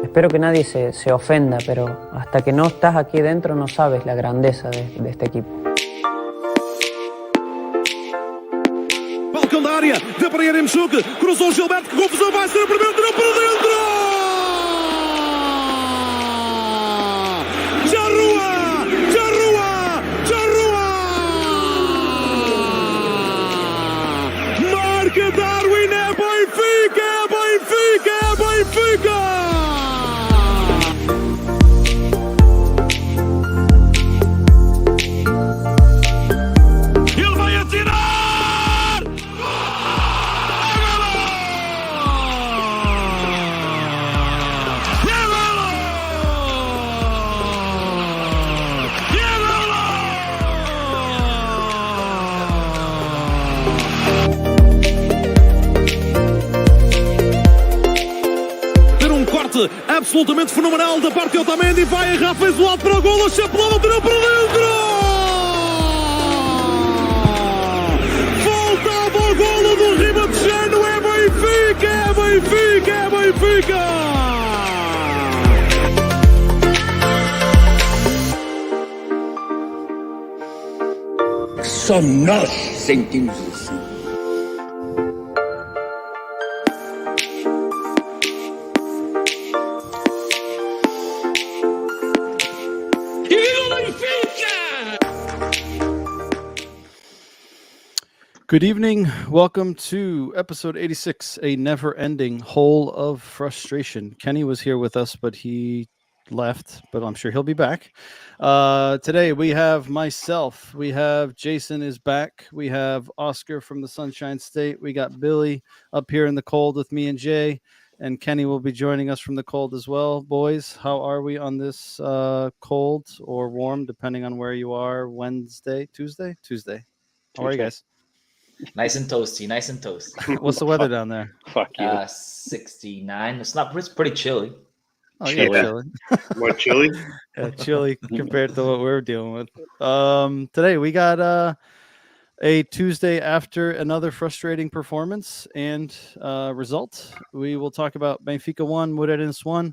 espero que nadie se ofenda, pero hasta que no estás aquí dentro no sabes la grandeza de este equipo. Balcão da área, deu para Yaremchuk, cruzou o Gilberto, que confusão, vai ser para dentro, para dentro! Já rua! Marca Darwin, é Benfica! Ele vai atirar! Ter um corte absolutamente fenomenal da parte de Otamendi, vai errar, fez o alto para o golo, a chapelada, tirou para dentro! Voltava o golo do Ribatejano, é Benfica! Só nós sentimos isso. Good evening. Welcome to episode 86, a never-ending hole of frustration. Kenny was here with us, but he left, but I'm sure he'll be back. Today we have myself. We have Jason is back. We have Oscar from the Sunshine State. We got Billy up here in the cold with me and Jay. And Kenny will be joining us from the cold as well. Boys, how are we on this cold or warm, depending on where you are? Tuesday? How are you guys? Nice and toasty. What's the weather down there? Fuck you. 69. It's pretty chilly. Oh, yeah, chilly. More chilly? Yeah, chilly compared to what we're dealing with. Today we got a Tuesday after another frustrating performance and result. We will talk about Benfica 1, Moreirense 1.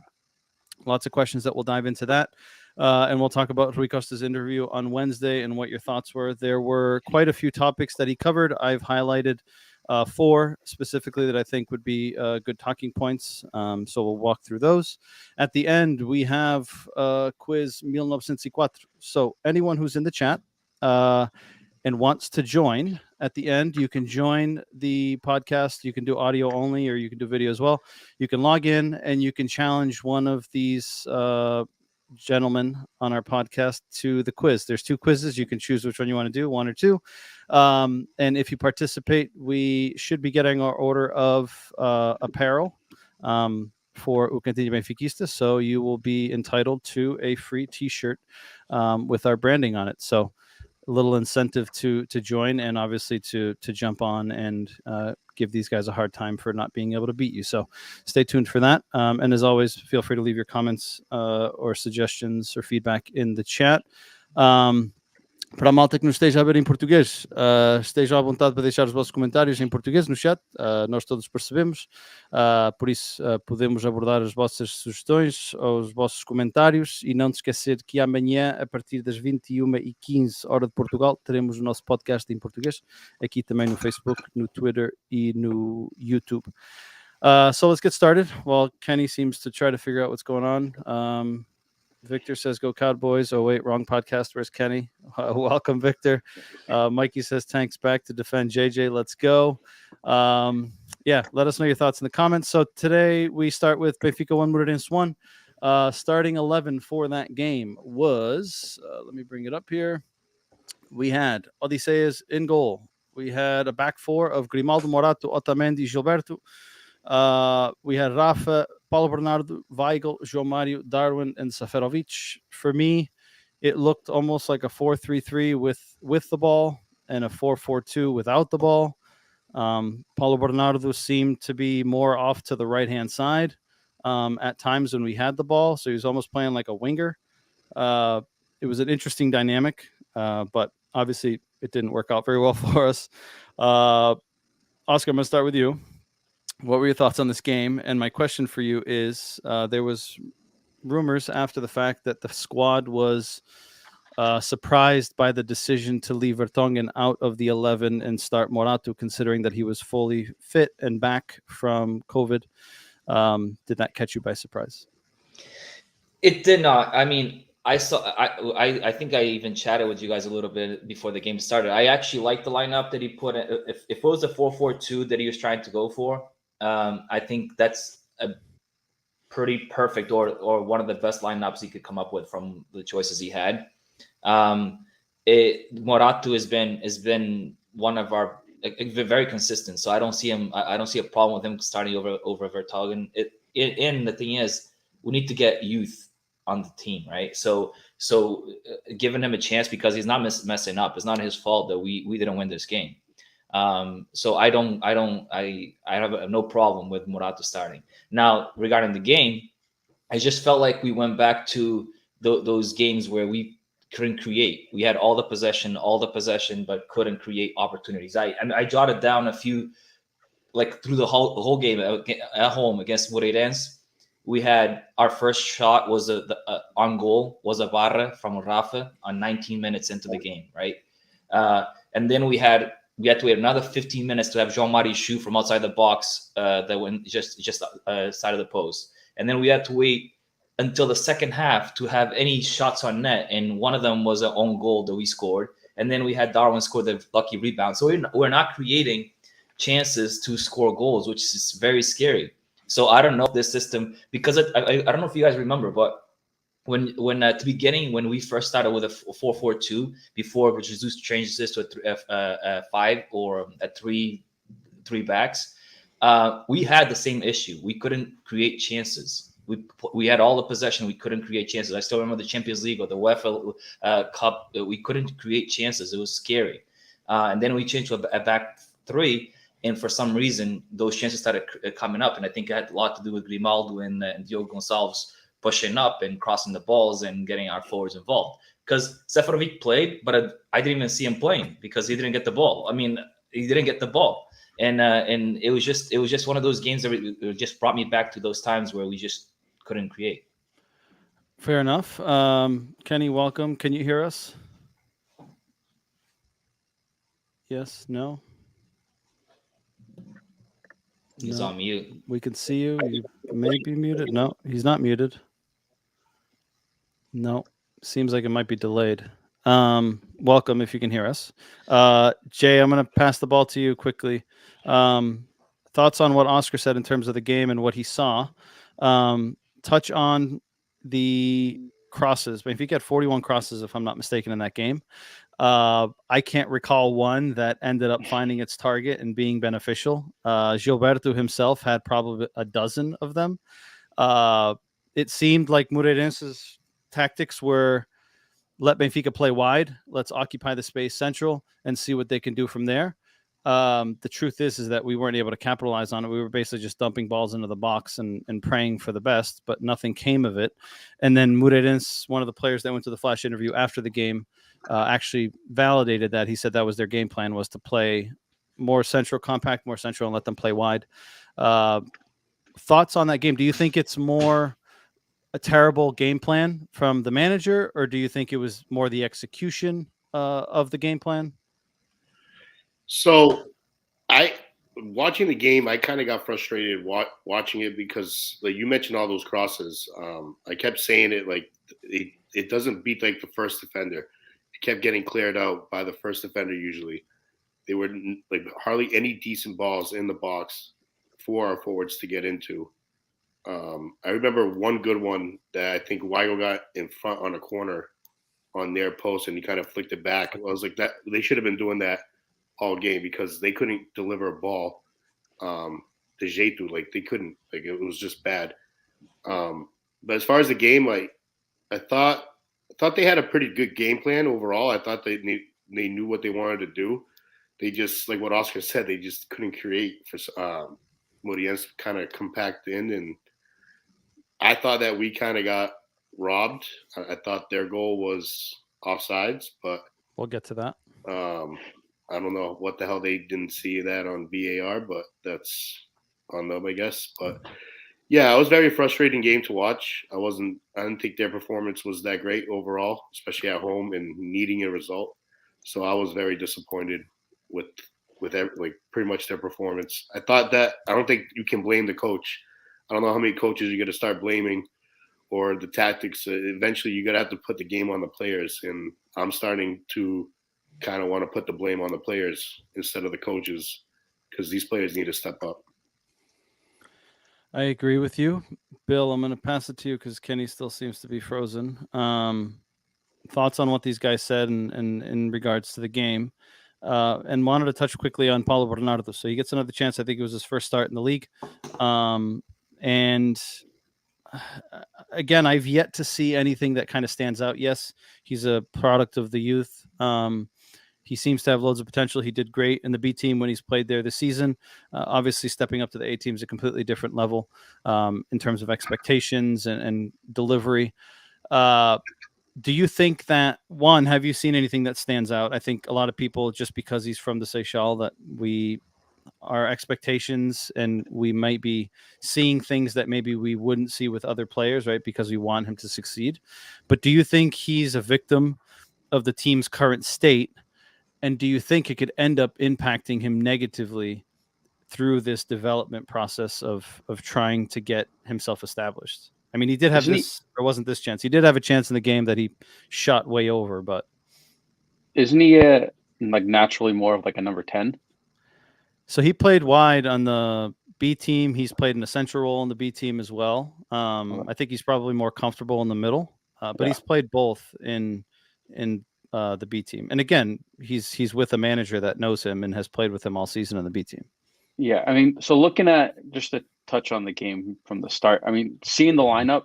Lots of questions that we'll dive into that. And we'll talk about Rui Costa's interview on Wednesday and what your thoughts were. There were quite a few topics that he covered. I've highlighted 4 specifically that I think would be good talking points. So we'll walk through those. At the end, we have quiz 1904. So anyone who's in the chat and wants to join at the end, you can join the podcast. You can do audio only, or you can do video as well. You can log in and you can challenge one of these gentlemen on our podcast to the quiz. There's 2 quizzes. You can choose which one you want to do, 1 or 2. And if you participate, we should be getting our order of apparel for Cantinho Benfiquista. So you will be entitled to a free t-shirt with our branding on it. So a little incentive to join, and obviously to jump on and give these guys a hard time for not being able to beat you. So stay tuned for that. And as always, feel free to leave your comments or suggestions or feedback in the chat. Para a malta que nos esteja a ver em português, estejam à vontade para deixar os vossos comentários em português no chat. Nós todos percebemos, por isso podemos abordar as vossas sugestões ou os vossos comentários. E não te esquecer que amanhã, a partir das 21h15, hora de Portugal, teremos o nosso podcast em português, aqui também no Facebook, no Twitter e no YouTube. So let's get started. While Kenny seems to try to figure out what's going on. Victor says, go Cowboys. Oh, wait, wrong podcast. Where's Kenny? Welcome, Victor. Mikey says, tanks back to defend JJ. Let's go. Yeah, let us know your thoughts in the comments. So today we start with Benfica 1, Moreirense 1. Starting 11 for that game was, let me bring it up here. We had Odysseus in goal. We had a back 4 of Grimaldo, Morato, Otamendi, Gilberto. We had Rafa, Paulo Bernardo, Weigl, João Mário, Darwin, and Seferovic. For me, it looked almost like a 4-3-3 with the ball and a 4-4-2 without the ball. Paulo Bernardo seemed to be more off to the right-hand side at times when we had the ball, so he was almost playing like a winger. It was an interesting dynamic, but obviously it didn't work out very well for us. Oscar, I'm going to start with you. what were your thoughts on this game? And my question for you is, there was rumors after the fact that the squad was surprised by the decision to leave Vertonghen out of the 11 and start Morato, considering that he was fully fit and back from COVID. Did that catch you by surprise? It did not. I mean, I saw. I think I even chatted with you guys a little bit before the game started. I actually liked the lineup that he put. If it was a 4-4-2 that he was trying to go for, I think that's a pretty perfect or one of the best lineups he could come up with from the choices he had. Morato has been one of our very consistent. So I don't see him. I don't see a problem with him starting over Vertonghen. And the thing is, we need to get youth on the team, right? So giving him a chance because he's not messing up. It's not his fault that we didn't win this game. So I have no problem with Morato starting. Now regarding the game, I just felt like we went back to those games where we couldn't create. We had all the possession, but couldn't create opportunities. I jotted down a few, like through the whole game at home against Moreirense. We had our first shot was on goal was a barra from Rafa on 19 minutes into the game, right? And then we had to wait another 15 minutes to have Jean Marie shoot from outside the box that went just side of the post. And then we had to wait until the second half to have any shots on net. And one of them was an own goal that we scored. And then we had Darwin score the lucky rebound. So we're not creating chances to score goals, which is very scary. So I don't know if this system, because I don't know if you guys remember, but when at the beginning, when we first started with a 4-4-2, before Jesus changed this to a 5 or a 3 backs, we had the same issue. We couldn't create chances. We had all the possession. We couldn't create chances. I still remember the Champions League or the UEFA Cup. We couldn't create chances. It was scary. And then we changed to a back 3. And for some reason, those chances started coming up. And I think it had a lot to do with Grimaldo and Diogo Gonçalves pushing up and crossing the balls and getting our forwards involved. Because Seferovic played, but I didn't even see him playing because he didn't get the ball. I mean, he didn't get the ball. And it was just one of those games that just brought me back to those times where we just couldn't create. Fair enough. Kenny, welcome. Can you hear us? Yes, no? He's on mute. We can see you. You may be muted. No, he's not muted. No, seems like it might be delayed. Welcome if you can hear us. Jay, I'm going to pass the ball to you quickly. Thoughts on what Oscar said in terms of the game and what he saw. Touch on the crosses. Benfica had 41 crosses, if I'm not mistaken, in that game. I can't recall one that ended up finding its target and being beneficial. Gilberto himself had probably a dozen of them. It seemed like Moreirense's tactics were let Benfica play wide, let's occupy the space central and see what they can do from there. The truth is that we weren't able to capitalize on it. We were basically just dumping balls into the box and praying for the best, but nothing came of it. And then Moreirense, one of the players that went to the flash interview after the game, actually validated that. He said that was their game plan, was to play more central, compact, more central, and let them play wide. Thoughts on that game? Do you think it's more a terrible game plan from the manager, or do you think it was more the execution of the game plan? So, watching the game, I kind of got frustrated watching it because, like you mentioned, all those crosses. I kept saying it like it doesn't beat like the first defender. It kept getting cleared out by the first defender. Usually, they were like hardly any decent balls in the box for our forwards to get into. I remember one good one that I think Weigl got in front on a corner on their post, and he kind of flicked it back. I was like, that they should have been doing that all game because they couldn't deliver a ball to Jetu. Like they couldn't. Like it was just bad. But as far as the game, like I thought they had a pretty good game plan overall. I thought they knew what they wanted to do. They just, like what Oscar said, they just couldn't create for Moreirense kind of compact in, and I thought that we kind of got robbed. I thought their goal was offsides, but we'll get to that. I don't know what the hell they didn't see that on VAR, but that's on them, I guess. But yeah, it was a very frustrating game to watch. I didn't think their performance was that great overall, especially at home and needing a result. So I was very disappointed with like pretty much their performance. I don't think you can blame the coach. I don't know how many coaches you're going to start blaming or the tactics. Eventually, you're going to have to put the game on the players. And I'm starting to kind of want to put the blame on the players instead of the coaches because these players need to step up. I agree with you. Bill, I'm going to pass it to you because Kenny still seems to be frozen. Thoughts on what these guys said and in regards to the game. And wanted to touch quickly on Paulo Bernardo. So he gets another chance. I think it was his first start in the league. And again, I've yet to see anything that kind of stands out. Yes, he's a product of the youth. He seems to have loads of potential. He did great in the B team when he's played there this season. Obviously, stepping up to the A team is a completely different level in terms of expectations and delivery. Do you think that, one, have you seen anything that stands out? I think a lot of people, just because he's from the Seychelles, that our expectations and we might be seeing things that maybe we wouldn't see with other players, right? Because we want him to succeed. But do you think he's a victim of the team's current state? And do you think it could end up impacting him negatively through this development process of trying to get himself established? I mean, he did have wasn't this chance. He did have a chance in the game that he shot way over, but isn't he like naturally more of like a number 10? So he played wide on the B team. He's played an essential role in the B team as well. I think he's probably more comfortable in the middle, but he's played both in the B team. And again, he's with a manager that knows him and has played with him all season on the B team. Yeah, I mean, so looking at just to touch on the game from the start, I mean, seeing the lineup,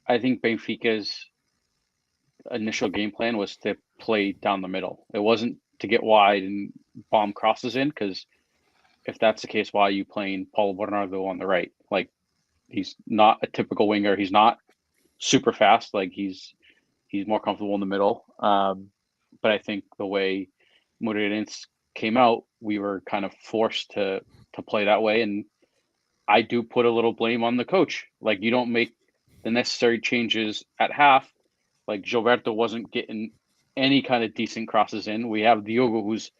I think Benfica's initial game plan was to play down the middle. It wasn't to get wide and bomb crosses in, because if that's the case, why are you playing Paulo Bernardo on the right? Like, he's not a typical winger. He's not super fast. Like, he's more comfortable in the middle. But I think the way Moreirense came out, we were kind of forced to play that way. And I do put a little blame on the coach. Like, you don't make the necessary changes at half. Like, Gilberto wasn't getting any kind of decent crosses in. We have Diogo, who's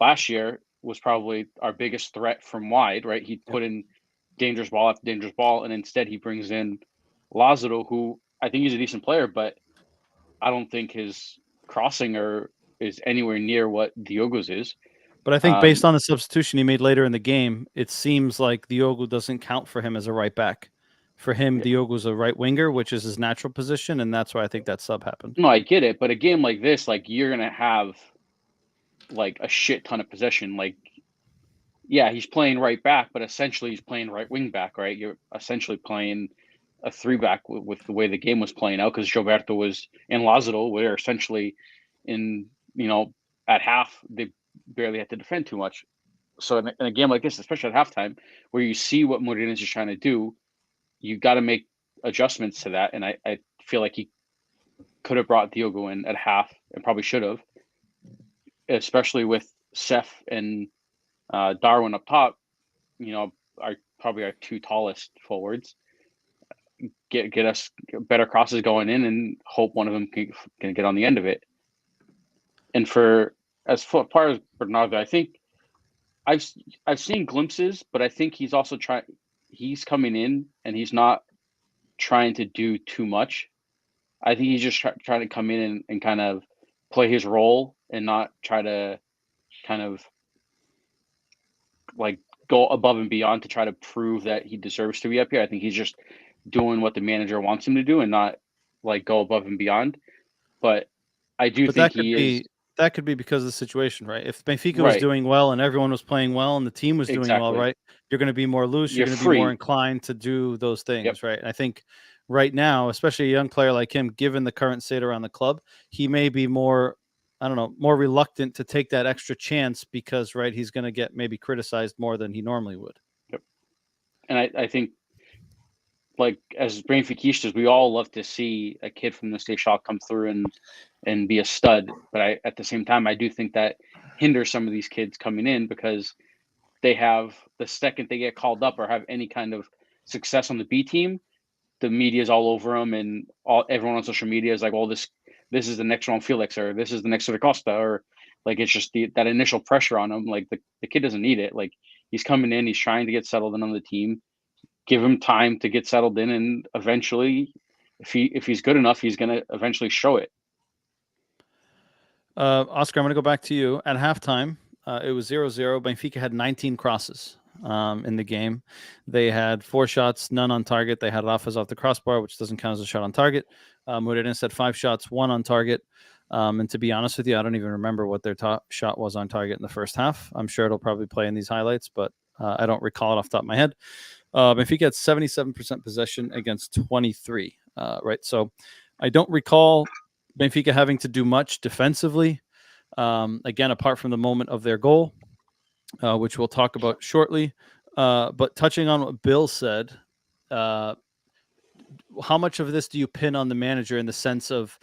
last year was probably our biggest threat from wide, right? He put in dangerous ball after dangerous ball, and instead he brings in Lazaro, who I think he's a decent player, but I don't think his crossing is anywhere near what Diogo's is. But I think based on the substitution he made later in the game, it seems like Diogo doesn't count for him as a right back. For him, Diogo's a right winger, which is his natural position, and that's why I think that sub happened. No, I get it, but a game like this, like, you're gonna have like a shit ton of possession. Like, yeah, he's playing right back, but essentially he's playing right wing back, right? You're essentially playing a 3-back with the way the game was playing out, because Gilberto and Lazaro were essentially at half, they barely had to defend too much. So in a game like this, especially at halftime, where you see what Moreirense is trying to do, you got to make adjustments to that. And I feel like he could have brought Diogo in at half, and probably should have, especially with Seth and Darwin up top, are probably our two tallest forwards. Get us better crosses going in, and hope one of them can get on the end of it. And as far as Bernardo, I think I've seen glimpses, but I think he's also he's coming in and he's not trying to do too much. I think he's just trying to come in and kind of play his role, and not try to kind of like go above and beyond to try to prove that he deserves to be up here. I think he's just doing what the manager wants him to do, and not like go above and beyond. But I do think that could be because of the situation, right? If Benfica was doing well and everyone was playing well and the team was doing well, right, you're going to be more loose. You're going to be more inclined to do those things, right? And I think right now, especially a young player like him, given the current state around the club, he may be more reluctant to take that extra chance because, right, he's going to get maybe criticized more than he normally would. Yep. And I think, like, as Benfiquistas, we all love to see a kid from the Seychelles come through and be a stud. But at the same time, I do think that hinders some of these kids coming in, because they have, the second they get called up or have any kind of success on the B team, the media is all over them, and everyone on social media is like, "Oh, this is the next Ron Felix, or this is the next Rui Costa," or like it's just that initial pressure on him. Like the kid doesn't need it. Like he's coming in, he's trying to get settled in on the team. Give him time to get settled in, and eventually, if he's good enough, he's gonna eventually show it. Oscar, I'm going to go back to you. At halftime, it was 0-0. Benfica had 19 crosses in the game. They had 4 shots, none on target. They had Rafa's off the crossbar, which doesn't count as a shot on target. Moreirense had 5 shots, 1 on target. And to be honest with you, I don't even remember what their top shot was on target in the first half. I'm sure it'll probably play in these highlights, but I don't recall it off the top of my head. Benfica had 77% possession against 23, right? So I don't recall Benfica having to do much defensively. Again, apart from the moment of their goal, which we'll talk about shortly. But touching on what Bill said, how much of this do you pin on the manager in the sense of,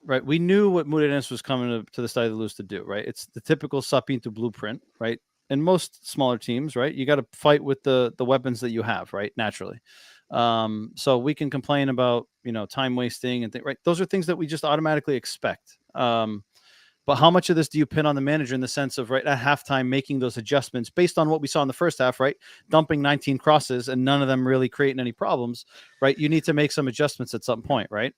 right, we knew what Moreirense was coming to the Estádio da Luz to do, right? It's the typical Sapinto blueprint, right? And most smaller teams, right? You got to fight with the weapons that you have, right? Naturally. So we can complain about, time wasting and right? Those are things that we just automatically expect. But how much of this do you pin on the manager in the sense of, right, at halftime making those adjustments based on what we saw in the first half, right? Dumping 19 crosses and none of them really creating any problems, right? You need to make some adjustments at some point, right?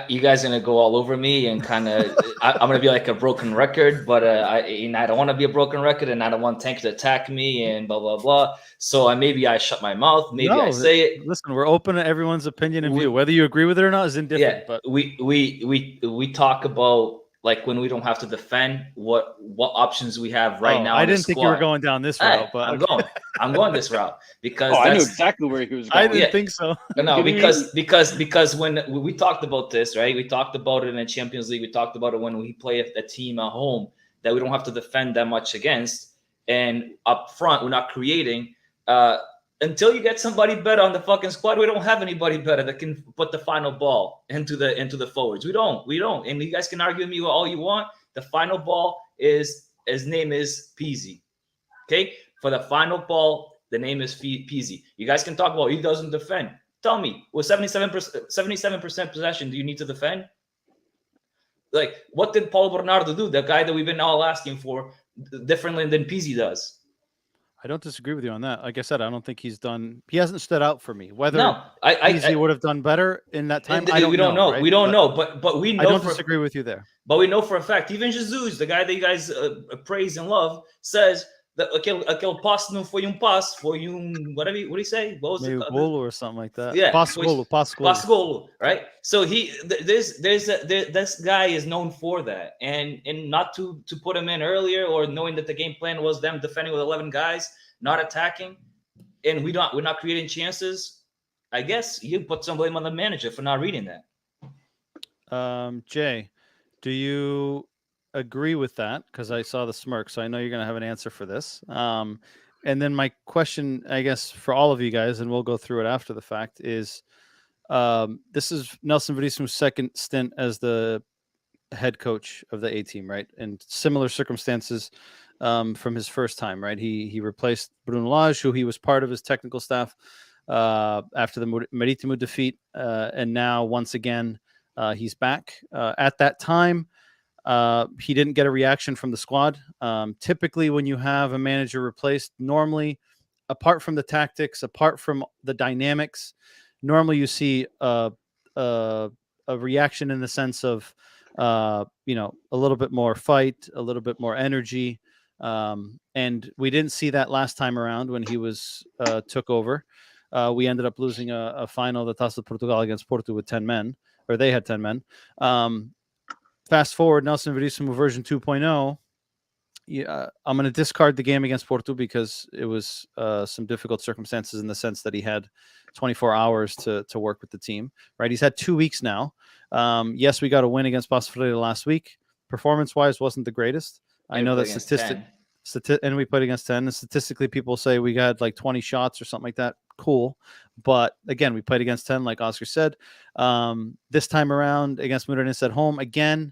You guys are gonna go all over me and kind of I'm gonna be like a broken record, but I don't want to be a broken record, and I don't want Tank to attack me and blah blah blah. So maybe I shut my mouth, maybe I say it. Listen, we're open to everyone's opinion and view. Whether you agree with it or not is indifferent. Yeah, but we talk about, like, when we don't have to defend, what options we have right now. I didn't think you were going down this route, but I'm going this route because I knew exactly where he was going. I didn't think so. No, because when we talked about this, right? We talked about it in the Champions League. We talked about it when we play a team at home that we don't have to defend that much against, and up front we're not creating. Until you get somebody better on the fucking squad, we don't have anybody better that can put the final ball into the forwards. We don't. And you guys can argue with me all you want. The final ball his name is Peasy. Okay? For the final ball, the name is Peasy. You guys can talk about he doesn't defend. Tell me, with 77% possession, do you need to defend? Like, what did Paulo Bernardo do? The guy that we've been all asking for, differently than Peasy does. I don't disagree with you on that. Like I said, I don't think he hasn't stood out for me. Whether he would have done better in that time, we don't know. Right? We don't know, but we know. I don't disagree with you there. But we know for a fact, even Jesus, the guy that you guys praise and love, says that aquele passe não foi passe, foi whatever. What do you say? What was maybe it? Golo or something like that. Yeah, passe golo, right? So this guy is known for that, and not to put him in earlier, or knowing that the game plan was them defending with 11 guys, not attacking, and we're not creating chances. I guess you put some blame on the manager for not reading that. Jay, do you agree with that? Because I saw the smirk, so I know you're going to have an answer for this. And then my question, I guess, for all of you guys, and we'll go through it after the fact, is this is Nelson Verissimo's second stint as the head coach of the A team, right? In similar circumstances from his first time, right? He replaced Bruno Lage, who he was part of his technical staff after the Marítimo defeat, and now once again he's back. At that time, he didn't get a reaction from the squad. Typically, when you have a manager replaced, normally, apart from the tactics, apart from the dynamics, normally you see a reaction in the sense of a little bit more fight, a little bit more energy. And we didn't see that last time around when he was took over. We ended up losing a final, the Taça de Portugal against Porto with 10 men, or they had 10 men. Fast forward, Nelson Verissimo version 2.0. I'm going to discard the game against Porto because it was some difficult circumstances in the sense that he had 24 hours to work with the team. Right, he's had 2 weeks now. Yes, we got a win against Paços Ferreira last week. Performance-wise, wasn't the greatest. I know that and we played against 10. And statistically, people say we got like 20 shots or something like that. Cool. But again, we played against 10, like Oscar said. This time around against Moreirense at home, again,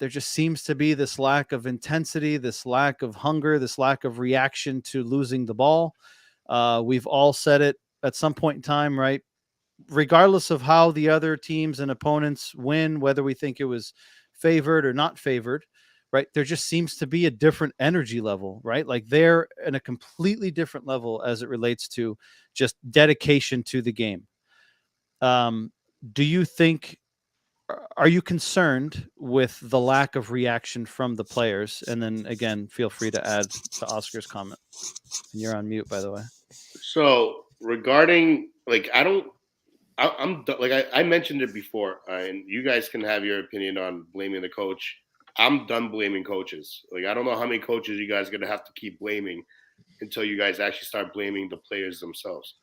there just seems to be this lack of intensity, this lack of hunger, this lack of reaction to losing the ball. We've all said it at some point in time, right? Regardless of how the other teams and opponents win, whether we think it was favored or not favored, right? There just seems to be a different energy level, right? Like they're in a completely different level as it relates to just dedication to the game. Do you think, are you concerned with the lack of reaction from the players? And then again, feel free to add to Oscar's comment. And you're on mute, by the way. So regarding, like, I mentioned it before, and you guys can have your opinion on blaming the coach. I'm done blaming coaches. Like, I don't know how many coaches you guys are going to have to keep blaming until you guys actually start blaming the players themselves.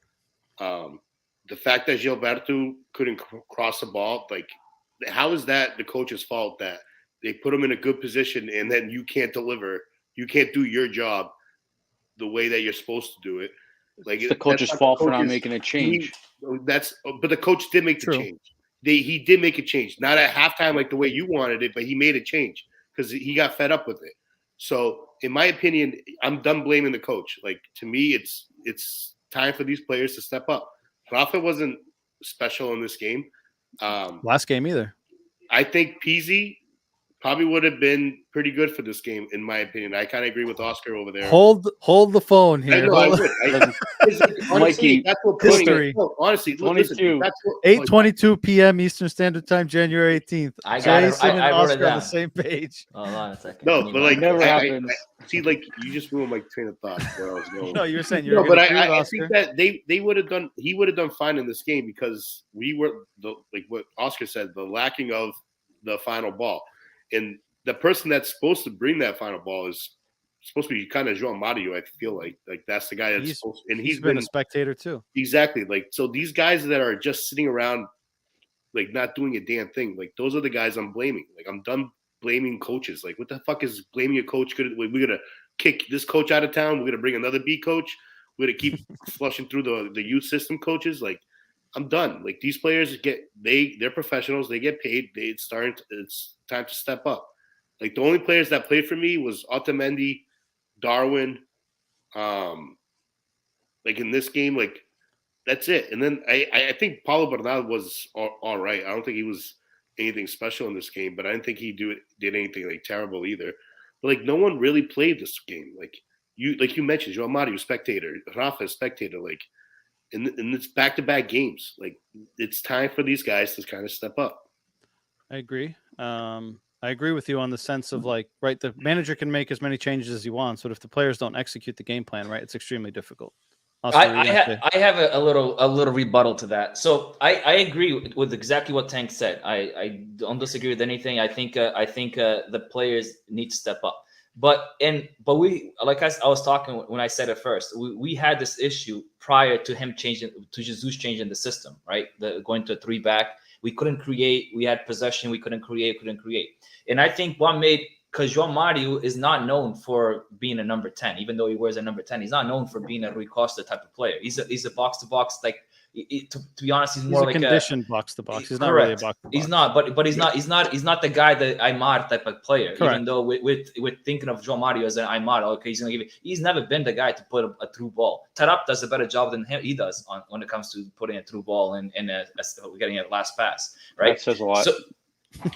The fact that Gilberto couldn't cross the ball, like, how is that the coach's fault that they put him in a good position and then you can't deliver? You can't do your job the way that you're supposed to do it. Like, It's the coach's fault for not making a change. But the coach did make the change. He did make a change, not at halftime like the way you wanted it, but he made a change because he got fed up with it. So, in my opinion, I'm done blaming the coach. Like, to me, it's time for these players to step up. Rafa wasn't special in this game. Last game either. I think Pizzi probably would have been pretty good for this game, in my opinion. I kind of agree with Oscar over there. Hold the phone here. I know, I would. Honestly, Mikey, that's what history. Honestly, 22. That's what 8:22 p.m. Eastern Standard Time, January 18th. I got it. Jason and I wrote it Oscar on down. the same page. Hold on a second. No, Give but me like, one. Never happens. see, like, you just ruined my train of thought where I was going. No, you were saying you No, were but going to I think that they would have done. He would have done fine in this game because we were like what Oscar said, the lacking of the final ball, and the person that's supposed to bring that final ball is supposed to be kind of João Mario. I feel like that's the guy that's supposed, and he's been a spectator too. Exactly. Like, so these guys that are just sitting around, like, not doing a damn thing, like, those are the guys I'm blaming. Like, I'm done blaming coaches. Like, what the fuck is blaming a coach? We're gonna kick this coach out of town. We're gonna bring another B coach. We're gonna keep flushing through the youth system coaches. Like, I'm done. Like, these players they're professionals. They get paid. It's time to step up. Like, the only players that played for me was Otamendi, Darwin. Like, in this game, like, that's it. And then I think Paulo Bernal was all right. I don't think he was anything special in this game, but I didn't think he did anything like terrible either. But like, no one really played this game. Like you mentioned, João Mario spectator, Rafa spectator. Like, and it's back-to-back games. Like, it's time for these guys to kind of step up. I agree. I agree with you on the sense of, like, right, the manager can make as many changes as he wants, but if the players don't execute the game plan, right, it's extremely difficult. Oscar, I have a little rebuttal to that. So I agree with exactly what Tank said. I don't disagree with anything. I think the players need to step up. But we, like I was talking when I said it first, we had this issue prior to him changing, to Jesus changing the system, right? Going to a 3-back. We couldn't create. We had possession. We couldn't create. And I think what made, because João Mario is not known for being a number 10, even though he wears a number 10. He's not known for being a Rui Costa type of player. He's a box-to-box, like, to be honest, he's more like a conditioned box-to-box. He's not really a box-to-box. He's not, but he's not the guy that Aymar type of player. Correct. Even though with thinking of João Mario as an Aymar, okay, he's gonna give it. He's never been the guy to put a through ball. Tarap does a better job than he does when it comes to putting a through ball and getting a last pass. Right, That says a lot. So,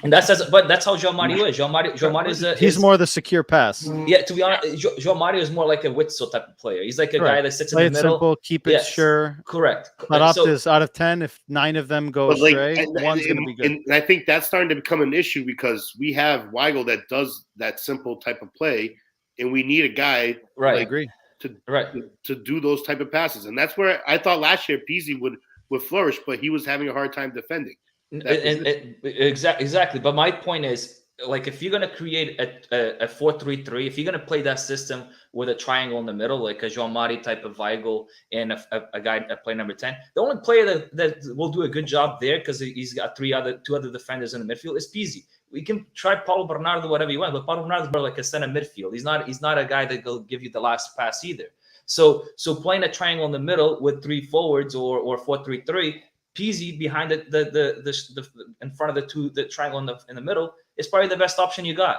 and that says, but that's how João Mario is. João Mario is he's more the secure pass. Yeah, to be honest, João Mario is more like a Witzel type of player. He's like a guy that sits Play in the middle. Simple, keep it sure. Correct. Tarap is out of 10. If 9 of them go astray, one's going to be good. And I think that's starting to become an issue because we have Weigl that does that simple type of play, and we need a guy right. I agree. to do those type of passes. And that's where I thought last year Pizzi would flourish, but he was having a hard time defending. Exactly. But my point is, like, if you're going to create a 4-3-3, if you're going to play that system with a triangle in the middle, like a João Mario type of Weigl and a guy at play number 10, the only player that will do a good job there, because he's got two other defenders in the midfield, is Pizzi. We can try Paulo Bernardo, whatever you want, but Paulo Bernardo is more like a center midfield. He's not a guy that will give you the last pass either. So playing a triangle in the middle with 3 forwards or 4-3-3, Peasy behind the in front of the triangle in the middle is probably the best option you got.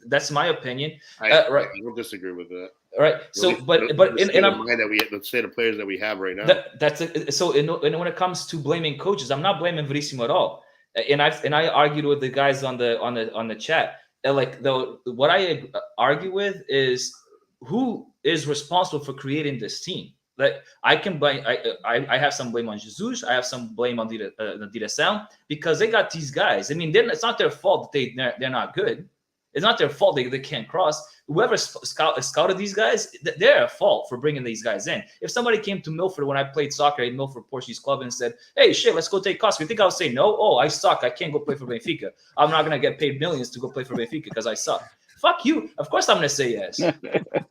That's my opinion. I Right. don't disagree with that. Right. So, but in mind that let's say the players that we have right now. And when it comes to blaming coaches, I'm not blaming Verissimo at all. And I argued with the guys on the chat. Like what I argue with is who is responsible for creating this team. Like I can blame. I have some blame on Jesus. I have some blame on the direção because they got these guys. I mean, it's not their fault that they're not good. It's not their fault they can't cross. Whoever scouted these guys, they're at fault for bringing these guys in. If somebody came to Milford when I played soccer at Milford Portuguese Club and said, "Hey, shit, let's go take Costa," you think I would say no? Oh, I suck. I can't go play for Benfica. I'm not gonna get paid millions to go play for Benfica because I suck. Fuck you. Of course I'm gonna say yes. I'm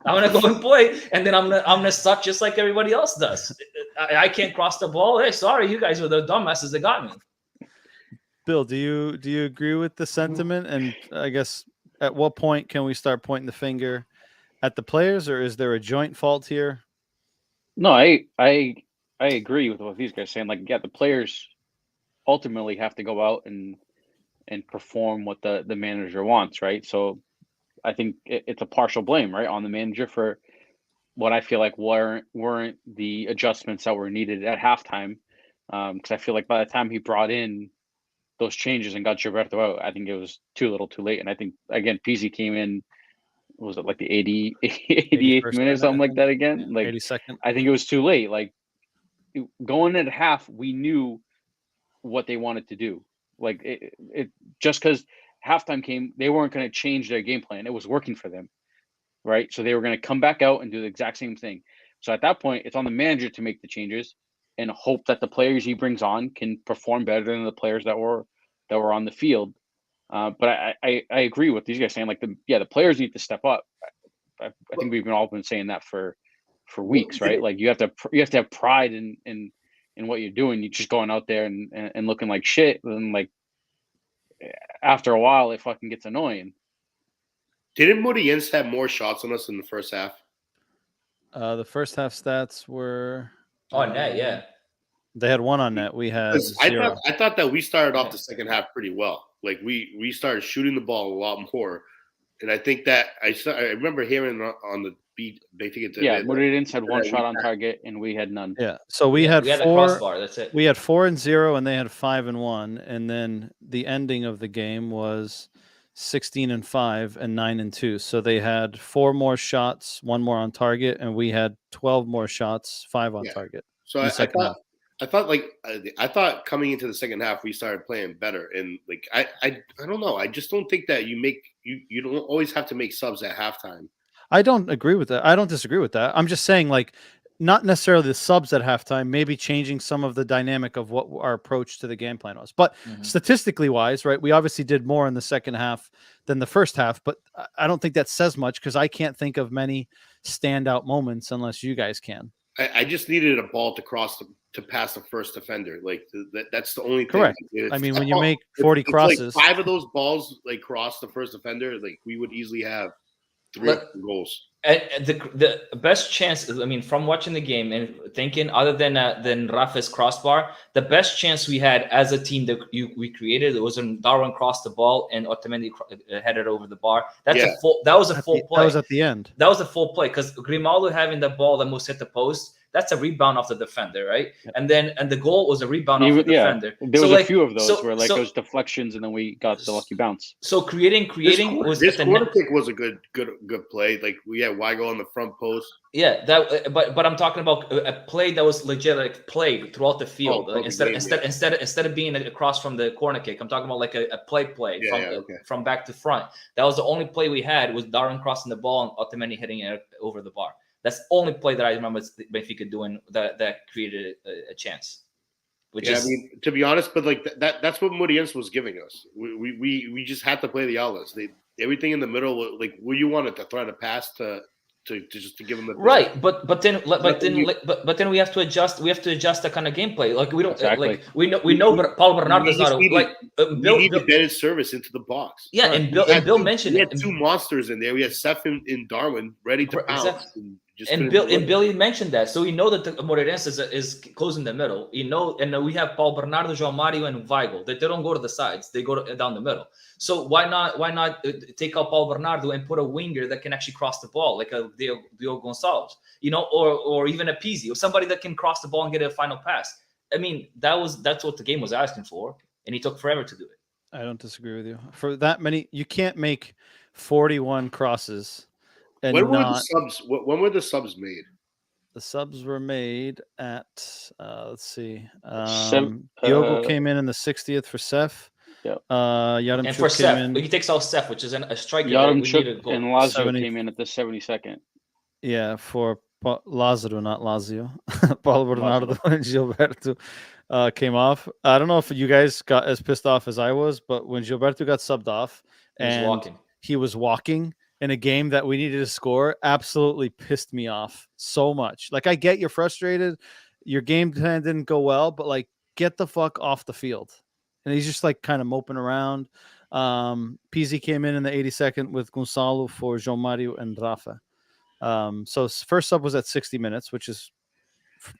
gonna go and play, and then I'm gonna suck just like everybody else does. I can't cross the ball. Hey, sorry, you guys were the dumbasses that got me. Bill, do you agree with the sentiment? And I guess at what point can we start pointing the finger at the players, or is there a joint fault here? No, I agree with what these guys are saying. Like, yeah, the players ultimately have to go out and perform what the manager wants, right? So I think it's a partial blame, right, on the manager for what I feel like weren't the adjustments that were needed at halftime. Because I feel like by the time he brought in those changes and got Gilberto out, I think it was too little too late. And I think, again, Peasy came in, was it like the 88th minute or something like that again? Like 82nd. I think it was too late. Like going at half, we knew what they wanted to do. Like it just because halftime came, they weren't going to change their game plan. It was working for them, right? So they were going to come back out and do the exact same thing. So at that point, it's on the manager to make the changes and hope that the players he brings on can perform better than the players that were on the field. But I agree with these guys saying, like, the players need to step up. I think we've all been saying that for weeks, right? Like you have to have pride in what you're doing. You're just going out there and looking like shit, and like after a while, it fucking gets annoying. Didn't Moreirense have more shots on us in the first half? The first half stats were on net, yeah. They had one on net. We had 0. I thought that we started off the second half pretty well. Like we started shooting the ball a lot more, and I think that I remember hearing on the beat. They think it's Moreirense had one shot on target, and we had none. Yeah, so we had 4. The crossbar. That's it. We had 4 and 0, and they had 5 and 1, and then the ending of the game was 16 and 5 and 9 and 2. So they had 4 more shots, 1 more on target, and we had 12 more shots, 5 on target. So I thought coming into the second half we started playing better, and like I don't know. I just don't think that you don't always have to make subs at halftime. I don't agree with that. I don't disagree with that. I'm just saying, like, not necessarily the subs at halftime, maybe changing some of the dynamic of what our approach to the game plan was. But statistically wise, right, we obviously did more in the second half than the first half, but I don't think that says much because I can't think of many standout moments unless you guys can. I just needed a ball to cross to pass the first defender. Like that's the only thing. Correct. I mean, when you make 40 crosses, like 5 of those balls like cross the first defender, like we would easily have 3 goals. And the best chance, I mean, from watching the game and thinking, other than Rafa's crossbar, the best chance we had as a team that we created, it was when Darwin crossed the ball and Otamendi headed over the bar. That was a full play. That was at the end. That was a full play because Grimaldo having the ball that almost hit the post. That's a rebound off the defender, right? Yeah. And the goal was a rebound off the defender. There was a few of those where those deflections, and then we got the lucky bounce. So creating was this corner kick was a good play. Like we had Weigl on the front post. Yeah, but I'm talking about a play that was legit, like played throughout the field instead of being across from the corner kick. I'm talking about like a play from back to front. That was the only play we had was Darwin crossing the ball and Otamendi hitting it over the bar. That's the only play that I remember Benfica doing that created a chance. I mean, to be honest, but like that's what Moreirense was giving us. We just had to play the outlets. Everything in the middle, like where you wanted to throw the pass to give them the right. But then we have to adjust. We have to adjust that kind of gameplay. Like we don't like we know. But Paulo Bernardo is not like Bill embedded service into the box. Yeah, right. and Bill mentioned we had 2 monsters in there. We had Seth and Darwin ready to pounce. Exactly. Just And Billy mentioned that, so we know that the Moreirense is closing the middle. And we have Paulo Bernardo, João Mario, and Weigl. That they don't go to the sides; they go down the middle. So why not take out Paulo Bernardo and put a winger that can actually cross the ball, like a Diogo Gonçalves, or even a Pizzi, or somebody that can cross the ball and get a final pass. I mean, that's what the game was asking for, and he took forever to do it. I don't disagree with you. For that many, you can't make 41 crosses. And when were the subs? When were the subs made? The subs were made at let's see. Diogo came in the 60th for Seth. Yeah. Yaremchuk and for came Seth, in. he takes out Seth, which is a striker. Yaremchuk and Lazio came in at the 72nd. Yeah, for Lazaro, not Lazio. Paulo Bernardo and Gilberto came off. I don't know if you guys got as pissed off as I was, but when Gilberto got subbed off he was walking in a game that we needed to score, absolutely pissed me off so much. Like, I get you're frustrated, your game plan didn't go well, but like, get the fuck off the field. And he's just like kind of moping around. Pizzi came in the 82nd with Gonçalo for João Mario and Rafa. So first sub was at 60 minutes, which is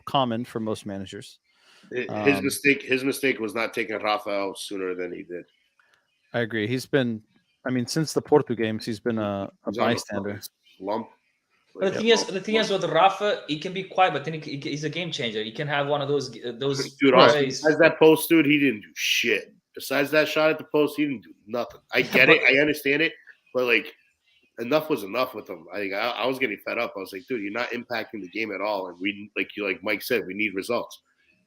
common for most managers. His mistake was not taking Rafa out sooner than he did. I agree. He's been, since the Porto games, he's been a bystander. Lump. But the thing is with Rafa, he can be quiet, but then he's a game changer. He can have one of those. Dude, besides that post, dude, he didn't do shit. Besides that shot at the post, he didn't do nothing. I get it, I understand it, but like, enough was enough with him. I was getting fed up. I was like, dude, you're not impacting the game at all. And we, like Mike said, we need results.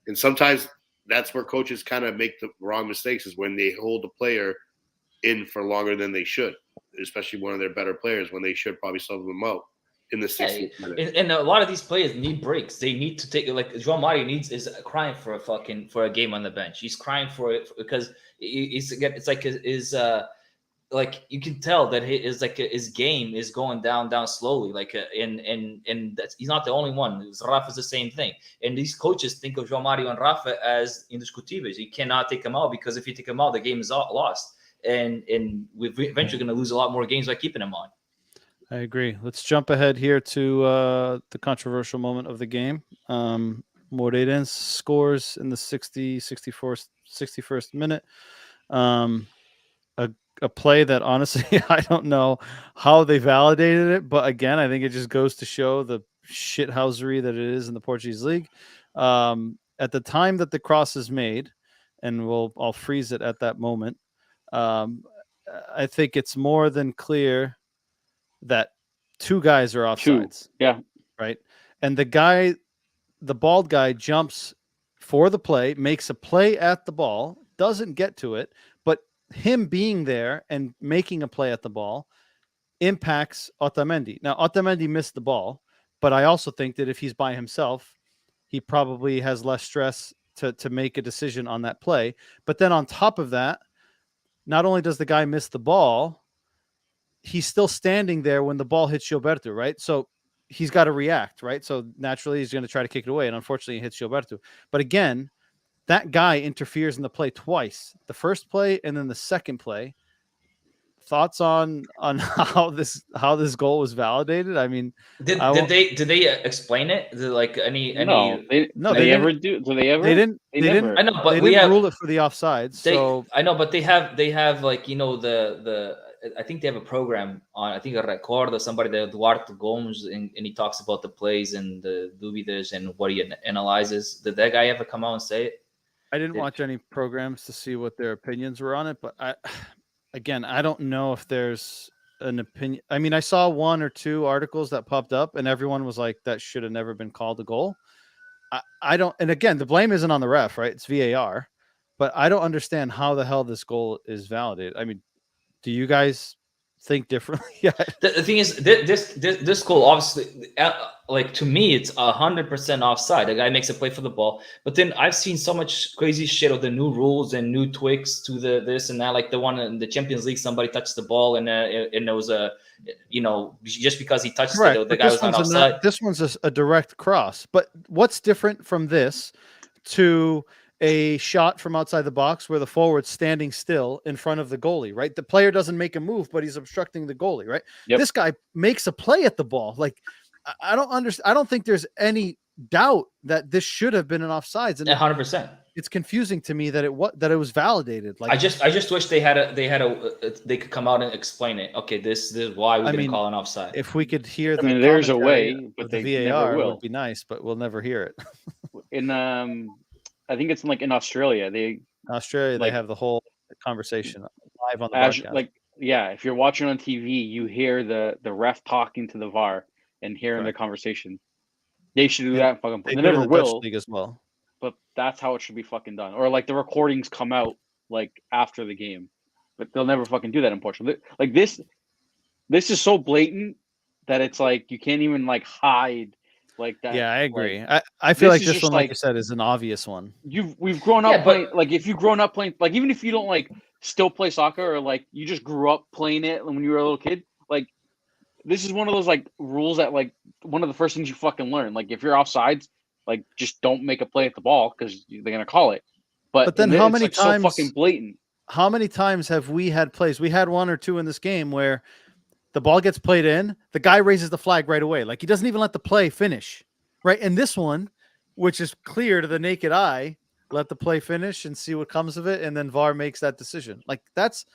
And sometimes that's where coaches kind of make the wrong mistakes, is when they hold the player in for longer than they should, especially one of their better players, when they should probably sub them out in the 60th minute. And a lot of these players need breaks. They need to take, like João Mario is crying for a game on the bench. He's crying for it because it's like you can tell that his game is going down slowly. Like and that's, he's not the only one. Rafa's the same thing. And these coaches think of João Mario and Rafa as indiscutibles. You cannot take them out, because if you take them out, the game is lost. And we're eventually going to lose a lot more games by keeping them on. I agree. Let's jump ahead here to the controversial moment of the game. Moreirense scores in the 61st minute. A play that, honestly, I don't know how they validated it, but again, I think it just goes to show the shithousery that it is in the Portuguese league. At the time that the cross is made, and I'll freeze it at that moment, I think it's more than clear that two guys are offsides. Yeah. Right. And the bald guy jumps for the play, makes a play at the ball, doesn't get to it, but him being there and making a play at the ball impacts Otamendi. Now, Otamendi missed the ball, but I also think that if he's by himself, he probably has less stress to make a decision on that play. But then on top of that, not only does the guy miss the ball, he's still standing there when the ball hits Gilberto, right? So he's got to react, right? So naturally he's going to try to kick it away, and unfortunately it hits Gilberto. But again, that guy interferes in the play twice, the first play and then the second play. Thoughts on how this goal was validated? I mean, did they explain it? Did No, they ever do? Do they ever? They didn't. I know, but they didn't rule it for the offside. So I know, but they have like, the I think they have a program on, I think a record or somebody, the Duarte Gomes, and he talks about the plays and the duvidas and what he analyzes. Did that guy ever come out and say it? I didn't watch any programs to see what their opinions were on it, but I don't know if there's an opinion. I mean, I saw one or two articles that popped up and everyone was like, that should have never been called a goal. I don't, and again, the blame isn't on the ref, right? It's VAR, but I don't understand how the hell this goal is validated. I mean, do you guys think differently? Yeah. The thing is, this goal, obviously, like, to me, it's 100% offside. The guy makes a play for the ball, but then I've seen so much crazy shit of the new rules and new tweaks to this and that. Like the one in the Champions League, somebody touched the ball and there was just because he touched it, the guy was not offside. This one's a direct cross. But what's different from this to a shot from outside the box where the forward's standing still in front of the goalie, right? The player doesn't make a move, but he's obstructing the goalie, right? Yep. This guy makes a play at the ball. Like, I don't understand. I don't think there's any doubt that this should have been an offsides, and 100%. it's confusing to me that it was validated. Like I just wish they could come out and explain it. Okay, this is why we didn't call an offside. if we could hear, there's a way, but the they VAR never will. would be nice, but we'll never hear it. In I think it's in Australia. They have the whole conversation live on the broadcast. If you're watching on TV, you hear the ref talking to the VAR and hearing the conversation. They should do that. Fucking, they never will. League as well. But that's how it should be fucking done. Or the recordings come out after the game, but they'll never fucking do that in Portugal. This is so blatant that it's you can't even hide that. Yeah, I agree. I feel like this one, like you said, is an obvious one. We've grown up playing. If you've grown up playing, even if you don't still play soccer or you just grew up playing it when you were a little kid, this is one of those rules that one of the first things you fucking learn. If you're offsides, just don't make a play at the ball because they're gonna call it. But then how many times? So fucking blatant. How many times have we had plays? We had one or two in this game where the ball gets played in, the guy raises the flag right away. He doesn't even let the play finish, right? And this one, which is clear to the naked eye, let the play finish and see what comes of it, and then VAR makes that decision. That's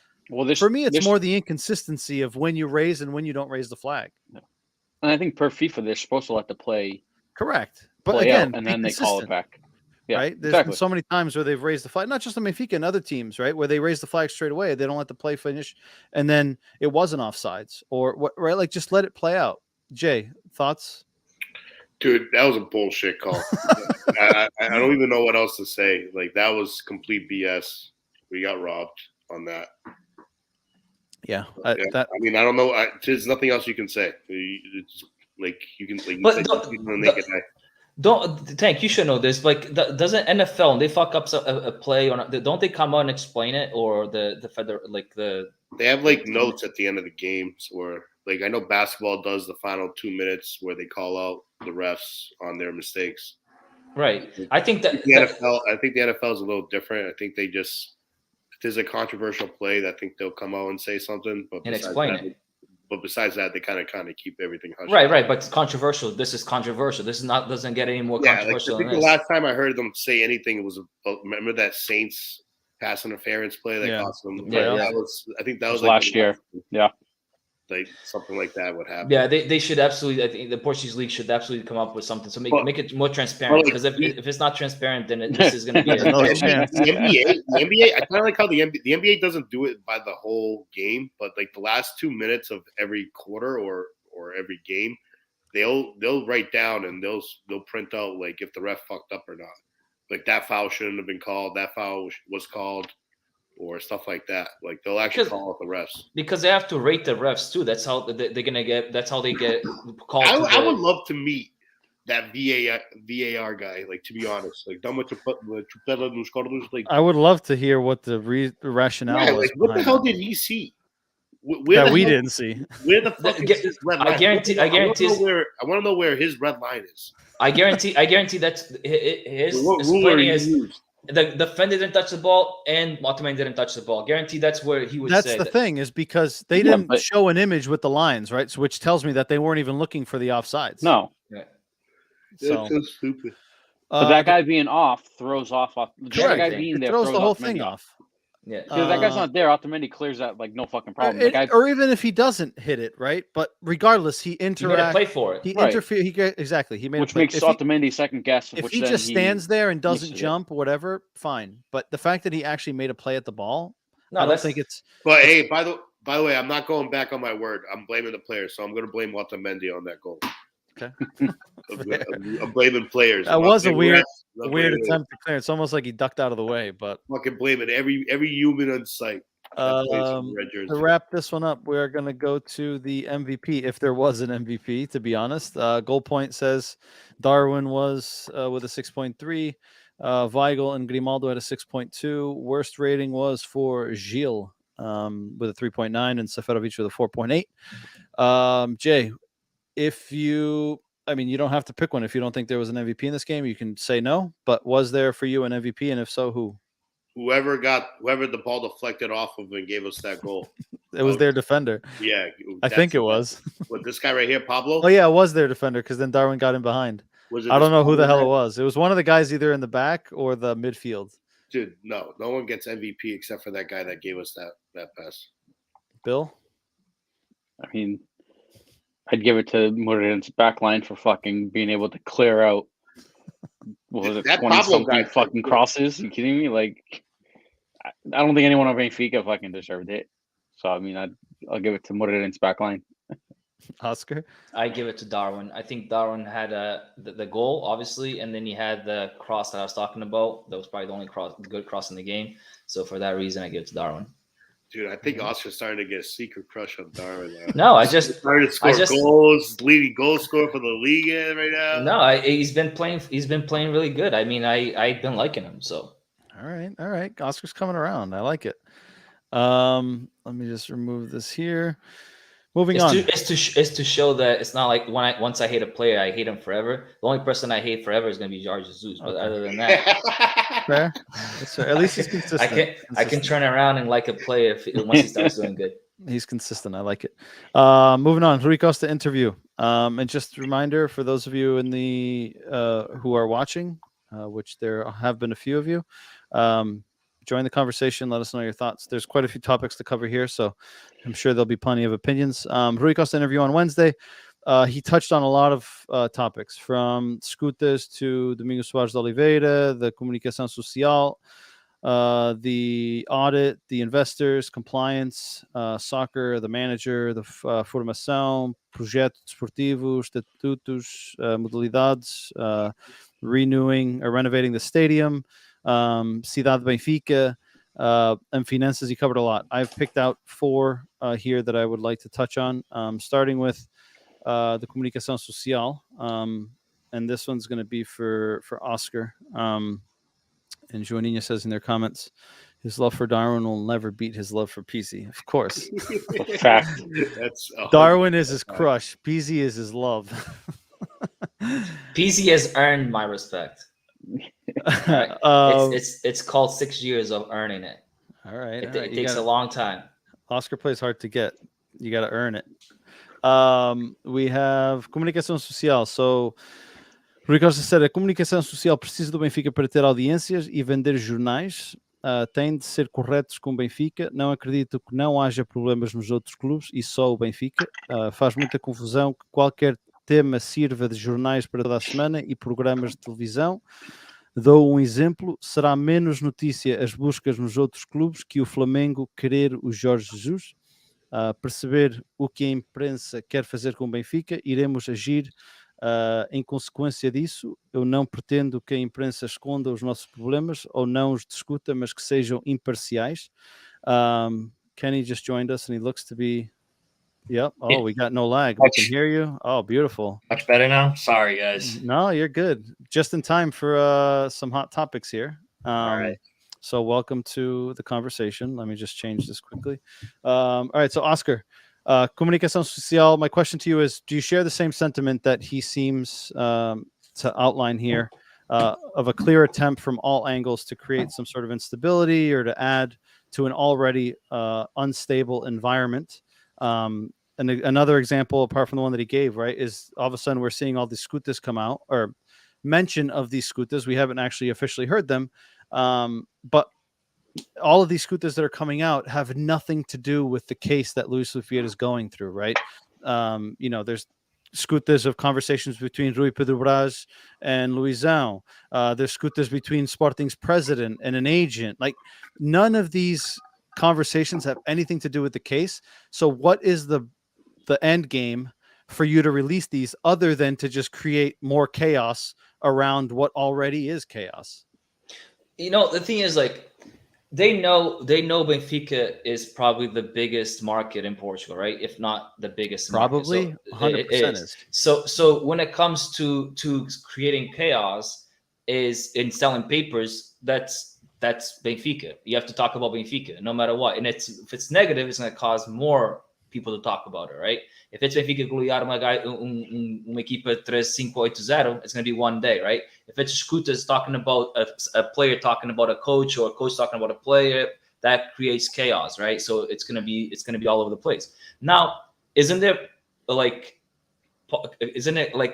for me. It's more the inconsistency of when you raise and when you don't raise the flag. And I think per FIFA, they're supposed to let the play correct, but again, and then they call it back. Yeah, right. There's been so many times where they've raised the flag, not just the Mafika and other teams, right, where they raise the flag straight away. They don't let the play finish, and then it wasn't offsides or what, right? Just let it play out. Jay, thoughts? Dude, that was a bullshit call. I don't even know what else to say. That was complete BS. We got robbed on that. Yeah, I don't know. There's nothing else you can say. It's you can. Tank, you should know this. Doesn't NFL, when they fuck up a play or not, don't they come out and explain it, or the federal They have notes at the end of the games where I know basketball does the final 2 minutes where they call out the refs on their mistakes. Right. I think the NFL is a little different. I think they just, if there's a controversial play, I think they'll come out and say something, and explain it. But besides that, they kind of keep everything hush. Right. But it's controversial. This is controversial. This is not, doesn't get any more controversial. I think the last time I heard them say anything, it was remember that Saints pass interference play that cost them. I think that was last year. Yeah. Something like that would happen. Yeah, they should absolutely. I think the Portuguese league should absolutely come up with something to make it more transparent. Because if it's not transparent, then this is going to be the NBA. I kind of like how the NBA doesn't do it by the whole game, but the last 2 minutes of every quarter or every game, they'll write down and they'll print out if the ref fucked up or not. That foul shouldn't have been called. That foul was called. Or stuff like that. They'll actually call out the refs because they have to rate the refs too. That's how they're gonna get. That's how they get called. I would love to meet that VAR guy. To be honest, I would love to hear what the rationale was. What the hell did he see? That we didn't see. Where the fuck is his red line? I guarantee. I want to know where his red line is. I guarantee that's his explaining is. The defender didn't touch the ball, and Ottoman didn't touch the ball. Guarantee that's where he would say. That's the thing, is because they didn't show an image with the lines, right? So which tells me that they weren't even looking for the offsides. No. Yeah. That's so stupid. But that guy being off throws off. That guy being there throws the whole thing off. Yeah, because that guy's not there. Otamendi clears that no fucking problem. Or even if he doesn't hit it, right? But regardless, he interacts. He made a play for it. He interfered. Exactly. He made which makes Otamendi second guess. If he just stands there and doesn't jump or whatever, fine. But the fact that he actually made a play at the ball, I don't think it's. But hey, by the way, I'm not going back on my word. I'm blaming the players, so I'm going to blame Otamendi on that goal. Okay. I'm blaming players. That was a weird attempt to clear. It's almost like he ducked out of the way, but fucking blaming every human on site. To wrap this one up, we're going to go to the MVP, if there was an MVP, to be honest. Goal point says Darwin was with a 6.3. Weigl and Grimaldo had a 6.2. Worst rating was for Gilles with a 3.9 and Seferovic with a 4.8. Jay, you don't have to pick one. If you don't think there was an MVP in this game, you can say no. But was there for you an MVP? And if so, who? Whoever the ball deflected off of and gave us that goal. It was their defender. Yeah, I think it was. What, this guy right here, Pablo? Oh yeah, it was their defender because then Darwin got in behind. Was it I don't know who the hell guy? it was. It was one of the guys either in the back or the midfield. Dude, no one gets MVP except for that guy that gave us that pass. Bill? I mean, I'd give it to Moreirense backline for fucking being able to clear out, what was it, That 20 Pablo guy something fucking crosses. You kidding me? Like, I don't think anyone on Benfica fucking deserved it. So I mean, I'll give it to Moreirense backline. Oscar? I give it to Darwin. I think Darwin had the goal, obviously, and then he had the cross that I was talking about. That was probably the only good cross in the game. So for that reason, I give it to Darwin. Dude, I think Oscar's starting to get a secret crush on Darwin now. No, He's starting to score goals, leading goal scorer for the league right now. No, he's been playing really good. I mean, I've been liking him. So All right. Oscar's coming around. I like it. Let me just remove this here. Moving on. It's to show that it's not like once I hate a player, I hate him forever. The only person I hate forever is going to be Jorge Jesus. But other than that, fair. That's fair. At least he's consistent. I can turn around and like a player once he starts doing good. He's consistent. I like it. Moving on. Rui Costa interview. And just a reminder for those of you in the who are watching, which there have been a few of you. Join the conversation. Let us know your thoughts. There's quite a few topics to cover here, so I'm sure there'll be plenty of opinions. Rui Costa interview on Wednesday. He touched on a lot of topics, from scooters to Domingos Soares de Oliveira, the comunicação social, the audit, the investors, compliance, soccer, the manager, the formação, projetos desportivos, estatutos, modalidades, renewing or renovating the stadium, Cidade Benfica, and finances. He covered a lot. I've picked out 4 here that I would like to touch on, starting with the comunicação social, and this one's going to be for Oscar. And Joaninha says in their comments, his love for Darwin will never beat his love for Pizzi. Of course. Fact. Darwin is his crush. Pizzi is his love. Pizzi has earned my respect. Right. It's called 6 years of earning it. All right. It takes a long time. Oscar plays hard to get. You got to earn it. We have comunicação social. So, Rui Costa said, a comunicação social precisa do Benfica para ter audiências e vender jornais. Tem de ser corretos com o Benfica. Não acredito que não haja problemas nos outros clubes e só o Benfica. Faz muita confusão que qualquer tema sirva de jornais para toda a semana e programas de televisão. Dou um exemplo, será menos notícia as buscas nos outros clubes que o Flamengo querer o Jorge Jesus. Perceber o que a imprensa quer fazer com o Benfica, iremos agir em consequência disso. Eu não pretendo que a imprensa esconda os nossos problemas ou não os discuta, mas que sejam imparciais. Kenny just joined us and he looks to be... Yep. Oh, we got no lag. We can hear you. Oh, beautiful. Much better now. Sorry, guys. No, you're good. Just in time for some hot topics here. All right. So welcome to the conversation. Let me just change this quickly. All right. So Oscar, comunicação social. My question to you is: do you share the same sentiment that he seems to outline here, of a clear attempt from all angles to create some sort of instability or to add to an already unstable environment? And another example, apart from the one that he gave, right, is all of a sudden we're seeing all these scooters come out, or mention of these scooters. We haven't actually officially heard them, but all of these scooters that are coming out have nothing to do with the case that Luis Lufiet is going through, right? There's scooters of conversations between Rui Pedro Braz and Luizão. There's scooters between Sporting's president and an agent. Like, none of these conversations have anything to do with the case. So what is the end game for you to release these, other than to just create more chaos around what already is chaos? The thing is, like, they know Benfica is probably the biggest market in Portugal, right? If not the biggest probably market. So 100% is. So when it comes to creating chaos is in selling papers, that's Benfica. You have to talk about Benfica no matter what. And if it's negative, it's going to cause more people to talk about it, right? If it's Benfica golear uma equipa 3-5-8-0, it's going to be one day, right? If it's Scooters talking about a player talking about a coach, or a coach talking about a player, that creates chaos, right? So it's gonna be all over the place. Now, isn't it like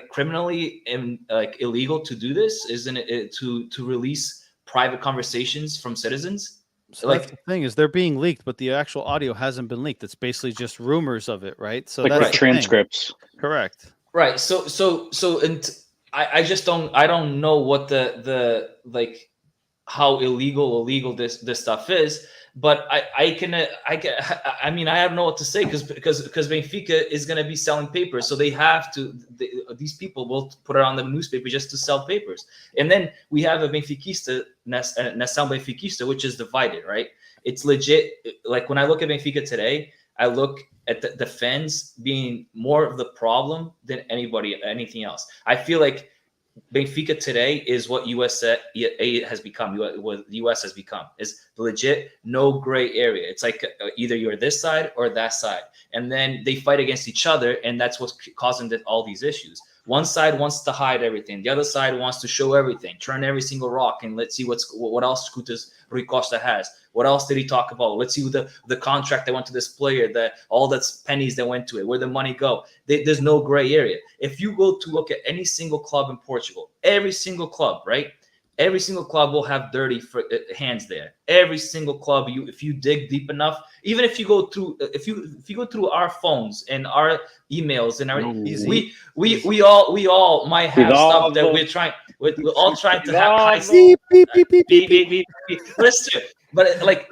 criminally and like illegal to do this? Isn't it to release private conversations from citizens? So that's the thing, is they're being leaked, but the actual audio hasn't been leaked. It's basically just rumors of it, right? So like that's the the transcripts. thing. Correct. Right. And I just don't know what the like how illegal this stuff is. But I mean, I don't know what to say because Benfica is going to be selling papers, so they have to. These people will put it on the newspaper just to sell papers, and then we have a Benfiquista, Nação Benfiquista, which is divided, right? It's legit. Like when I look at Benfica today, I look at the fans being more of the problem than anything else. I feel like Benfica today is what USA has become. What the US has become is legit, no gray area. It's like either you're this side or that side, and then they fight against each other, and that's what's causing all these issues. One side wants to hide everything. The other side wants to show everything, turn every single rock, and let's see what else Rui Costa has. What else did he talk about? Let's see the contract that went to this player, all that's pennies that went to it, where the money go. There's no gray area. If you go to look at any single club in Portugal, every single club, right? Every single club will have dirty hands there. Every single club, if you dig deep enough, even if you go through, if you go through our phones and our emails and our, we all might have stuff that we're all trying to have. But like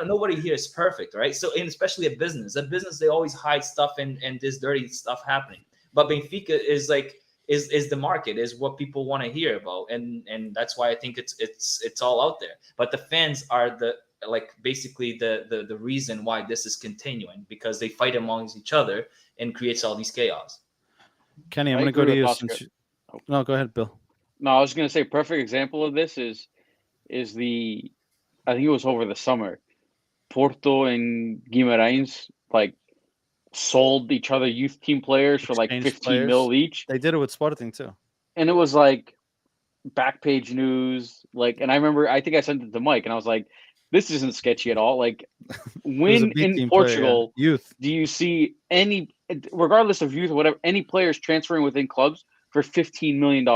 nobody here is perfect, right? So, and especially a business, they always hide stuff and this dirty stuff happening. But Benfica is like, is the market, is what people want to hear about, and that's why I think it's all out there. But the fans are basically the reason why this is continuing, because they fight amongst each other and creates all these chaos. Kenny, I'm going to go to you. No, go ahead, Bill. No, I was going to say, perfect example of this is I think it was over the summer, Porto and Guimarães sold each other youth team players for like 15 mil each. They did it with Sporting too. And it was like back page news. And I remember, I think I sent it to Mike and I was like, this isn't sketchy at all. Like, when in Portugal, youth, do you see any, regardless of youth or whatever, any players transferring within clubs for $15 million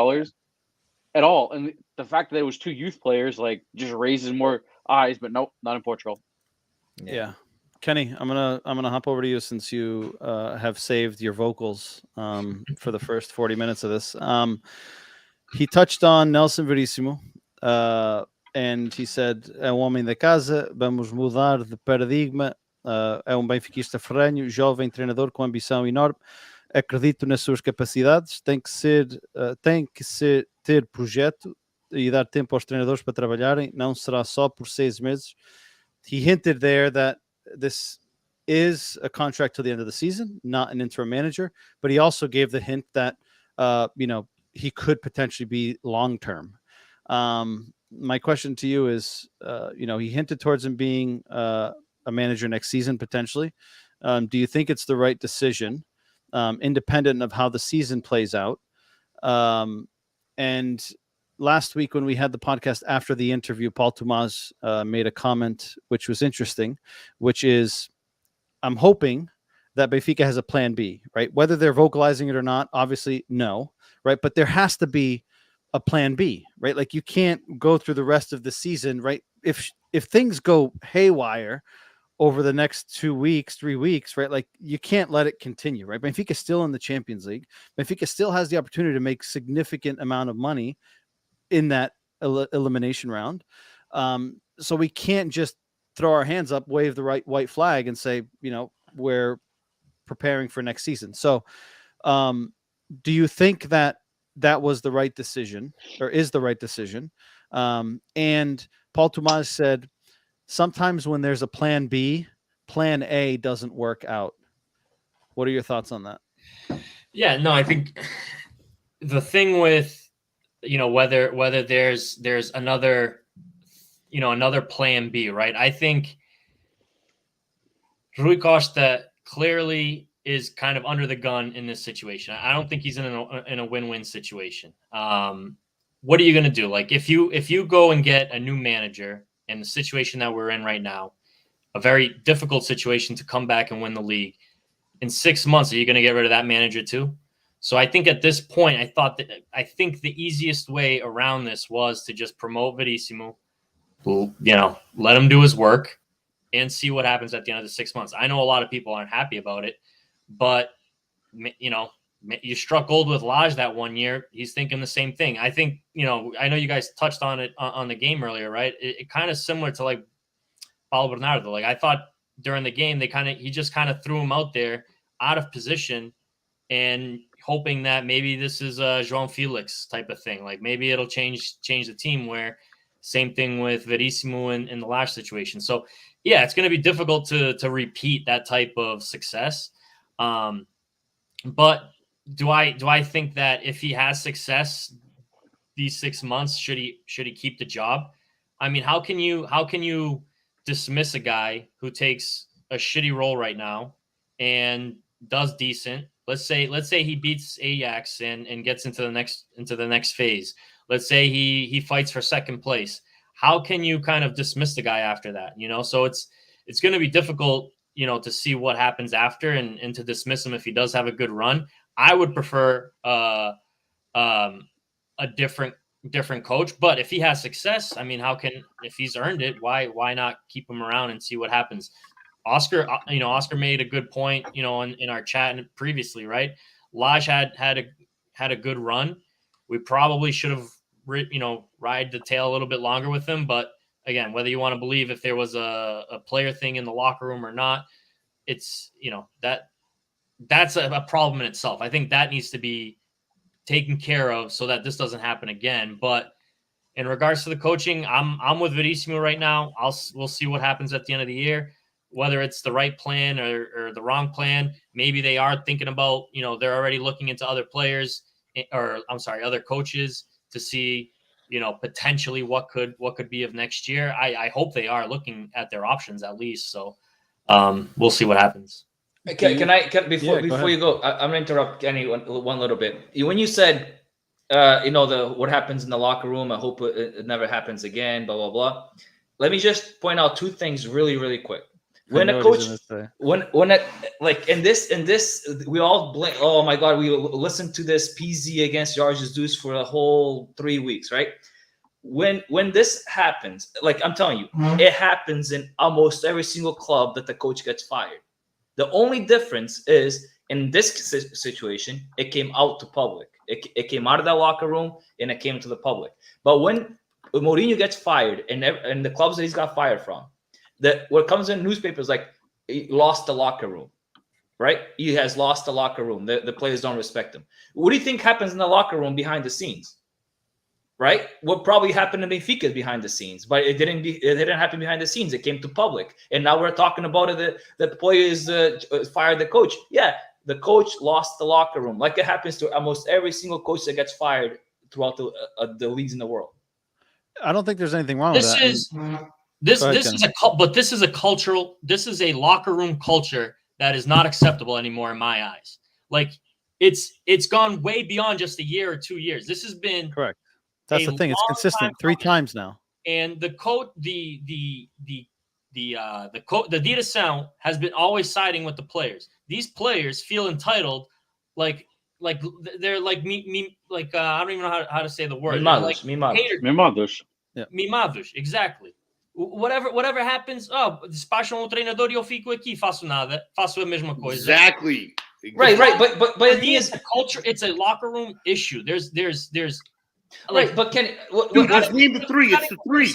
at all? And the fact that it was two youth players, just raises more eyes, but nope, not in Portugal. Yeah. Kenny, I'm gonna hop over to you since you have saved your vocals for the first 40 minutes of this. He touched on Nelson Verissimo, and he said, é homem da casa, vamos mudar de paradigma, é benfiquista ferrenho, jovem treinador com ambição enorme, acredito nas suas capacidades, tem que ter projeto e dar tempo aos treinadores para trabalharem, não será só por 6 meses. He hinted there that this is a contract till the end of the season, not an interim manager, but he also gave the hint that he could potentially be long-term. My question to you is, he hinted towards him being a manager next season potentially. Do you think it's the right decision, independent of how the season plays out? And last week when we had the podcast after the interview, Paul Tomas made a comment which was interesting, which is, I'm hoping that Benfica has a plan B, right? Whether they're vocalizing it or not, obviously no, right? But there has to be a plan B, right? Like, you can't go through the rest of the season, right? If things go haywire over the next 2 weeks, 3 weeks, right? Like, you can't let it continue, right? Benfica still in the Champions League. Benfica still has the opportunity to make significant amount of money in that elimination round. So we can't just throw our hands up, wave the white flag and say, we're preparing for next season. So do you think that was the right decision, or is the right decision? And Paul Tomas said, sometimes when there's a plan B, plan A doesn't work out. What are your thoughts on that? Yeah, no, I think the thing with, whether there's another, another plan B, right? I think Rui Costa clearly is kind of under the gun in this situation. I don't think he's in a win-win situation. What are you going to do? Like, if you go and get a new manager and the situation that we're in right now, a very difficult situation to come back and win the league. In 6 months, are you going to get rid of that manager too? So I think at this point, I think the easiest way around this was to just promote Verissimo, who, let him do his work and see what happens at the end of the 6 months. I know a lot of people aren't happy about it, but you struck gold with Lage that 1 year. He's thinking the same thing. I think, I know you guys touched on it on the game earlier, right? It kind of similar to like Paulo Bernardo. Like I thought during the game, he just kind of threw him out there out of position and hoping that maybe this is a João Felix type of thing. Like maybe it'll change the team, where same thing with Verissimo in the Lage situation. So yeah, it's going to be difficult to repeat that type of success. But do I think that if he has success these 6 months, should he keep the job? I mean, how can you dismiss a guy who takes a shitty role right now and does decent? Let's say he beats Ajax and gets into the next phase. Let's say he fights for second place. How can you kind of dismiss the guy after that? So it's going to be difficult, to see what happens after and to dismiss him if he does have a good run. I would prefer a different coach, but if he has success, I mean, if he's earned it, why not keep him around and see what happens? Oscar made a good point, in our chat previously, right? Lage had a good run. We probably should have, ride the tail a little bit longer with him. But again, whether you want to believe if there was a player thing in the locker room or not, it's, that's a problem in itself. I think that needs to be taken care of so that this doesn't happen again. But in regards to the coaching, I'm with Verissimo right now. We'll see what happens at the end of the year, whether it's the right plan or the wrong plan. Maybe they are thinking about, they're already looking into other players, other coaches to see, potentially what could be of next year. I hope they are looking at their options at least. So we'll see what happens. Before you go, I'm going to interrupt Kenny one little bit. When you said, what happens in the locker room, I hope it never happens again, blah, blah, blah. Let me just point out two things really, really quick. When a coach, in this, we all blame. Oh my God, we listened to this PZ against Jorge Jesus for a whole 3 weeks, right? When this happens, like I'm telling you, it happens in almost every single club that the coach gets fired. The only difference is in this situation, it came out to public. It came out of that locker room and it came to the public. But when Mourinho gets fired and the clubs that he's got fired from, what comes in newspapers like he lost the locker room, right? He has lost the locker room. The players don't respect him. What do you think happens in the locker room behind the scenes? Right? What probably happened in Benfica is behind the scenes, but it didn't happen behind the scenes. It came to public, and now we're talking about it. The players fired the coach. Yeah, the coach lost the locker room, like it happens to almost every single coach that gets fired throughout the leagues in the world. I don't think there's anything wrong with that. This is a locker room culture that is not acceptable anymore in my eyes. Like it's gone way beyond just a year or 2 years. This has been correct. That's the thing. It's consistent 3 times now. And the direção has been always siding with the players. These players feel entitled, like they're like me, like I don't even know how to say the word. Mimados. Yeah. Mimados, exactly. Whatever happens, despacham o treinador e eu fico aqui, faço nada, faço a mesma coisa. Exactly. Right. But the thing is, a culture. It's a locker room issue. There's right, but Kenny, let's name the 3. It's the 3.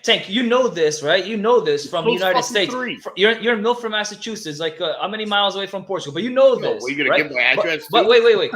Tank, you know this, right? You know this from the United States. 3. You're in Milford, Massachusetts, like how many miles away from Portugal? But you know this. Well, you're gonna right? give my address. But wait.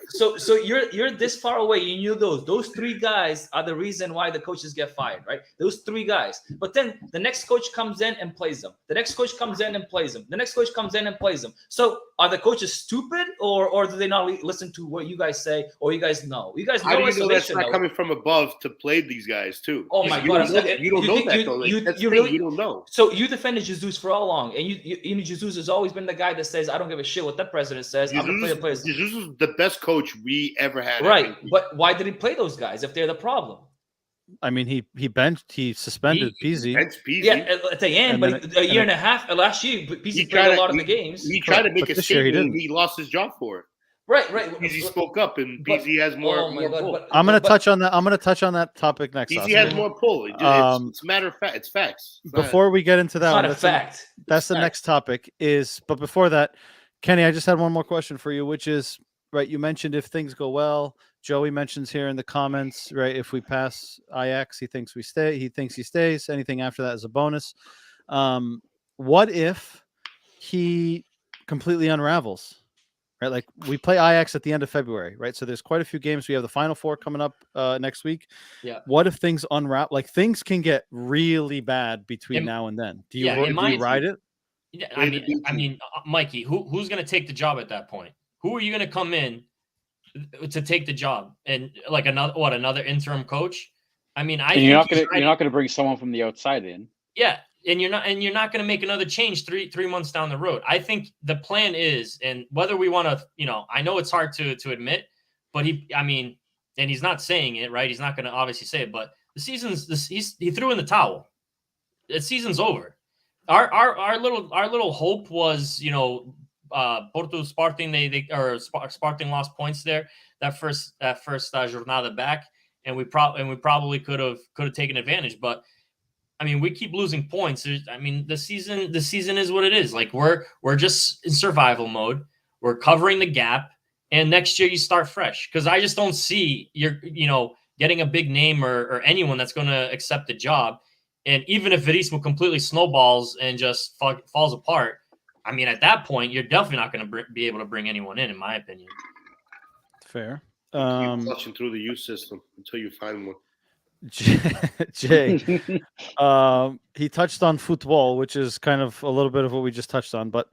So you're this far away. You knew those 3 guys are the reason why the coaches get fired, right? Those 3 guys. But then the next coach comes in and plays them. The next coach comes in and plays them. The next coach comes in and plays them. So are the coaches stupid, or do they not listen to what you guys say, or you guys know? You guys know. How do you know that's not coming from above to play these guys too? Oh my God! You don't know that though. You don't know. So you defended Jesus for how long? And you Jesus has always been the guy that says, "I don't give a shit what the president says. I'm gonna play the players." Jesus is the best coach we ever had. Right, but why did he play those guys if they're the problem? I mean, he suspended Pizzi. That's Peasy. Yeah, at the end, And but then a year and a half last year, He Pizzi played a lot of the he- games. He tried to make But a this year he statement. didn't. He lost his job for it. Right. Peasy spoke up, and But- Peasy has more oh my God, pull. but- I'm going to but- touch on that. I'm going to touch on that topic next. Peasy Oscar. has more pull. It's a matter of fact. It's facts. It's not- Before we get into that, It's one, not a that's fact. that's the next topic is. But before that, Kenny, I just had one more question for you, which is right. You mentioned if things go well. Joey mentions here in the comments, right? If we pass Ajax, he thinks we stay. He thinks he stays. Anything after that is a bonus. What if he completely unravels? Right, like we play Ajax at the end of February, right? So there's quite a few games. We have the Final Four coming up next week. Yeah. What if things unravel? Like things can get really bad between In- now and then. Do you, yeah, in do my- you ride it? Yeah, I mean, Mikey, who's going to take the job at that point? Who are you going to come in to take the job? And like another interim coach? I mean, you're not going to bring someone from the outside in. Yeah, and you're not going to make another change three months down the road. I think the plan is, and whether we want to, I know it's hard to admit, but and he's not saying it, right? He's not going to obviously say it, but he threw in the towel. The season's over. Our little hope was, Porto Sporting Sporting lost points there that first jornada back, and we probably could have taken advantage, but I mean, we keep losing points. The season is what it is. Like we're just in survival mode. We're covering the gap, and next year you start fresh. Because I just don't see you're getting a big name or anyone that's going to accept the job. And even if Verismo completely snowballs and just falls apart, I mean, at that point, you're definitely not going to be able to bring anyone in my opinion. Fair. Keep flushing through the youth system until you find one. Jay, he touched on football, which is kind of a little bit of what we just touched on, but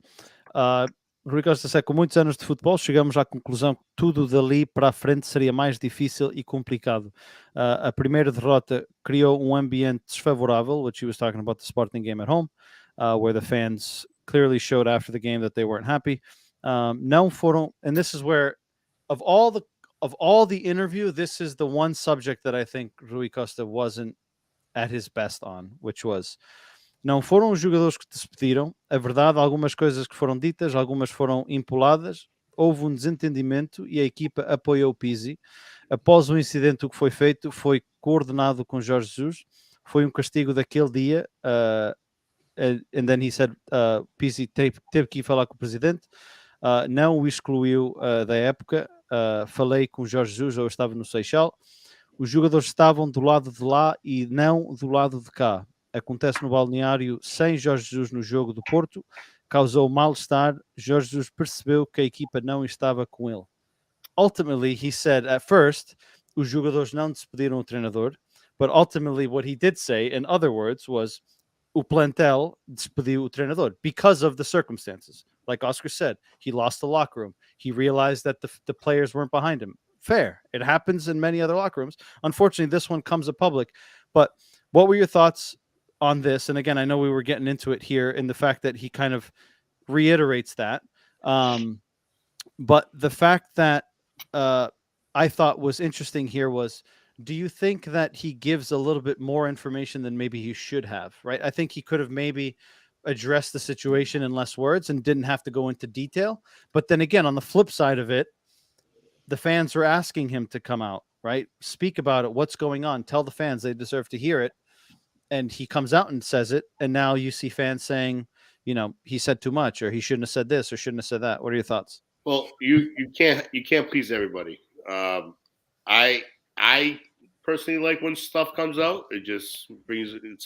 Rui Costa disse, com muitos anos de futebol, chegamos à conclusão que tudo dali para a frente seria mais difícil e complicado. A primeira derrota criou ambiente desfavorável, which he was talking about the Sporting game at home, where the fans clearly showed after the game that they weren't happy. Não foram, and this is where, of all the interview, this is the one subject that I think Rui Costa wasn't at his best on, which was, não foram os jogadores que despediram, a verdade, algumas coisas que foram ditas, algumas foram impuladas, houve desentendimento e a equipa apoiou o Pizzi. Após o incidente, o que foi feito foi coordenado com Jorge Jesus, foi castigo daquele dia, and then he said, Pizzi teve que ir falar com o presidente, não o excluiu da época. Falei com o Jorge Jesus, eu estava no Seixal. Os jogadores estavam do lado de lá e não do lado de cá. Acontece no balneário sem Jorge Jesus no jogo do Porto. Causou mal-estar. Jorge Jesus percebeu que a equipa não estava com ele. Ultimately, he said at first, os jogadores não despediram o treinador, but ultimately what he did say, in other words, was o plantel despediu o treinador because of the circumstances. Like Oscar said, he lost the locker room. He realized that the players weren't behind him. Fair. It happens in many other locker rooms. Unfortunately, this one comes to public. But what were your thoughts on this? And again, I know we were getting into it here in the fact that he kind of reiterates that. But the fact that I thought was interesting here was, do you think that he gives a little bit more information than maybe he should have, right? I think he could have maybe addressed the situation in less words and didn't have to go into detail. But then again, on the flip side of it, the fans are asking him to come out, right? Speak about it. What's going on? Tell the fans they deserve to hear it. And he comes out and says it. And now you see fans saying, he said too much, or he shouldn't have said this or shouldn't have said that. What are your thoughts? Well, you can't please everybody. I personally like when stuff comes out. It just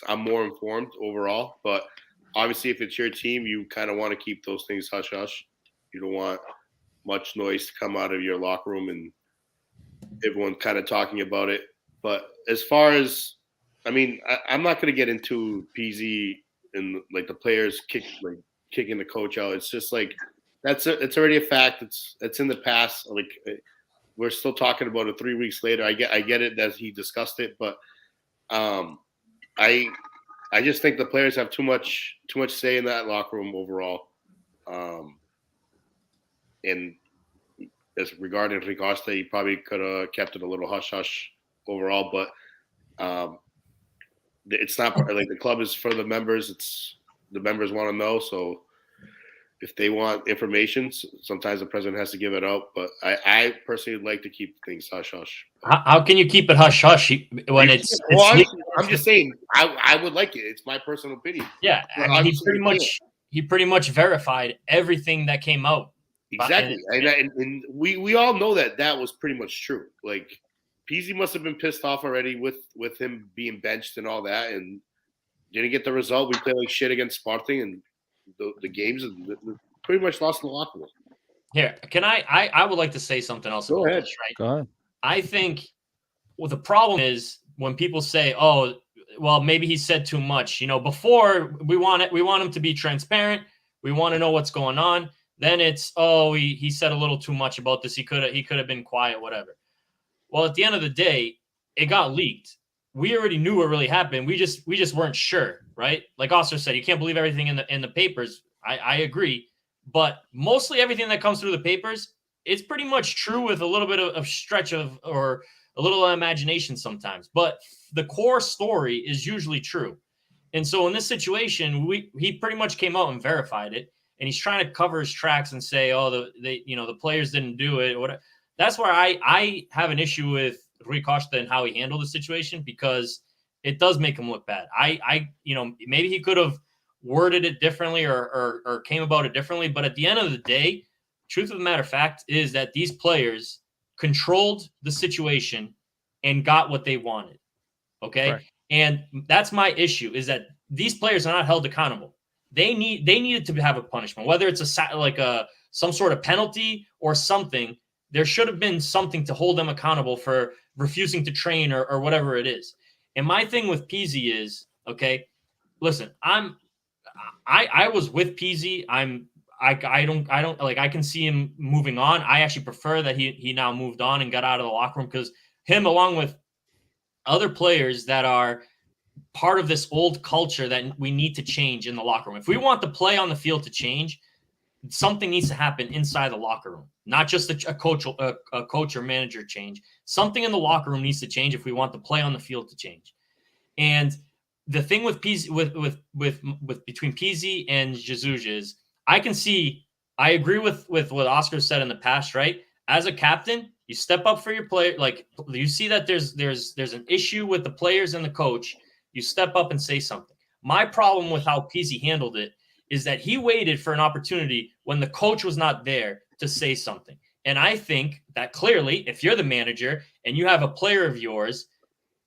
I'm more informed overall. But obviously, if it's your team, you kind of want to keep those things hush hush. You don't want much noise to come out of your locker room and everyone kind of talking about it. But as far as, I'm not going to get into PZ and like the players kicking the coach out. It's just like it's already a fact. It's in the past. Like we're still talking about it 3 weeks later. I get it that he discussed it, but I just think the players have too much say in that locker room overall. And as regarding Rui Costa, he probably could have kept it a little hush hush overall. But It's not like the club is for the members. It's the members want to know. So if they want information, sometimes the president has to give it out. But I personally would like to keep things hush hush. How can you keep it hush hush when it's I'm just saying I would like it. It's my personal opinion. Yeah, I mean, he pretty much verified everything that came out. Exactly, and we all know that was pretty much true. Like Peasy must have been pissed off already with him being benched and all that, and didn't get the result. We played like shit against Sporting, and the games pretty much lost in the locker room. Here, can I would like to say something else. Go ahead. This, right? Go ahead. I think the problem is when people say, "Oh, well, maybe he said too much." You know, before we want him to be transparent. We want to know what's going on. Then it's, oh, he said a little too much about this. He could have been quiet, whatever. Well, at the end of the day, it got leaked. We already knew what really happened. We just weren't sure, right? Like Oscar said, you can't believe everything in the papers. I agree, but mostly everything that comes through the papers, it's pretty much true with a little bit of stretch of or a little imagination sometimes. But the core story is usually true. And so in this situation, he pretty much came out and verified it. And he's trying to cover his tracks and say, "Oh, the players didn't do it." Or whatever. That's where I have an issue with Rui Costa and how he handled the situation, because it does make him look bad. Maybe he could have worded it differently or came about it differently. But at the end of the day, truth of the matter fact is that these players controlled the situation and got what they wanted. Okay, right. And that's my issue, is that these players are not held accountable. They needed to have a punishment, whether it's some sort of penalty or something. There should have been something to hold them accountable for refusing to train or whatever it is. And my thing with Peasy is, okay, listen, I was with Peasy. I can see him moving on. I actually prefer that he now moved on and got out of the locker room, because him, along with other players that are part of this old culture that we need to change in the locker room. If we want the play on the field to change, something needs to happen inside the locker room, not just a coach or manager change. Something in the locker room needs to change if we want the play on the field to change. And the thing with Peasy, with between Peasy and Jesus is, I agree with what Oscar said in the past, right? As a captain, you step up for your player. Like, you see that there's an issue with the players and the coach, you step up and say something. My problem with how Peasy handled it is that he waited for an opportunity when the coach was not there to say something. And I think that clearly, if you're the manager and you have a player of yours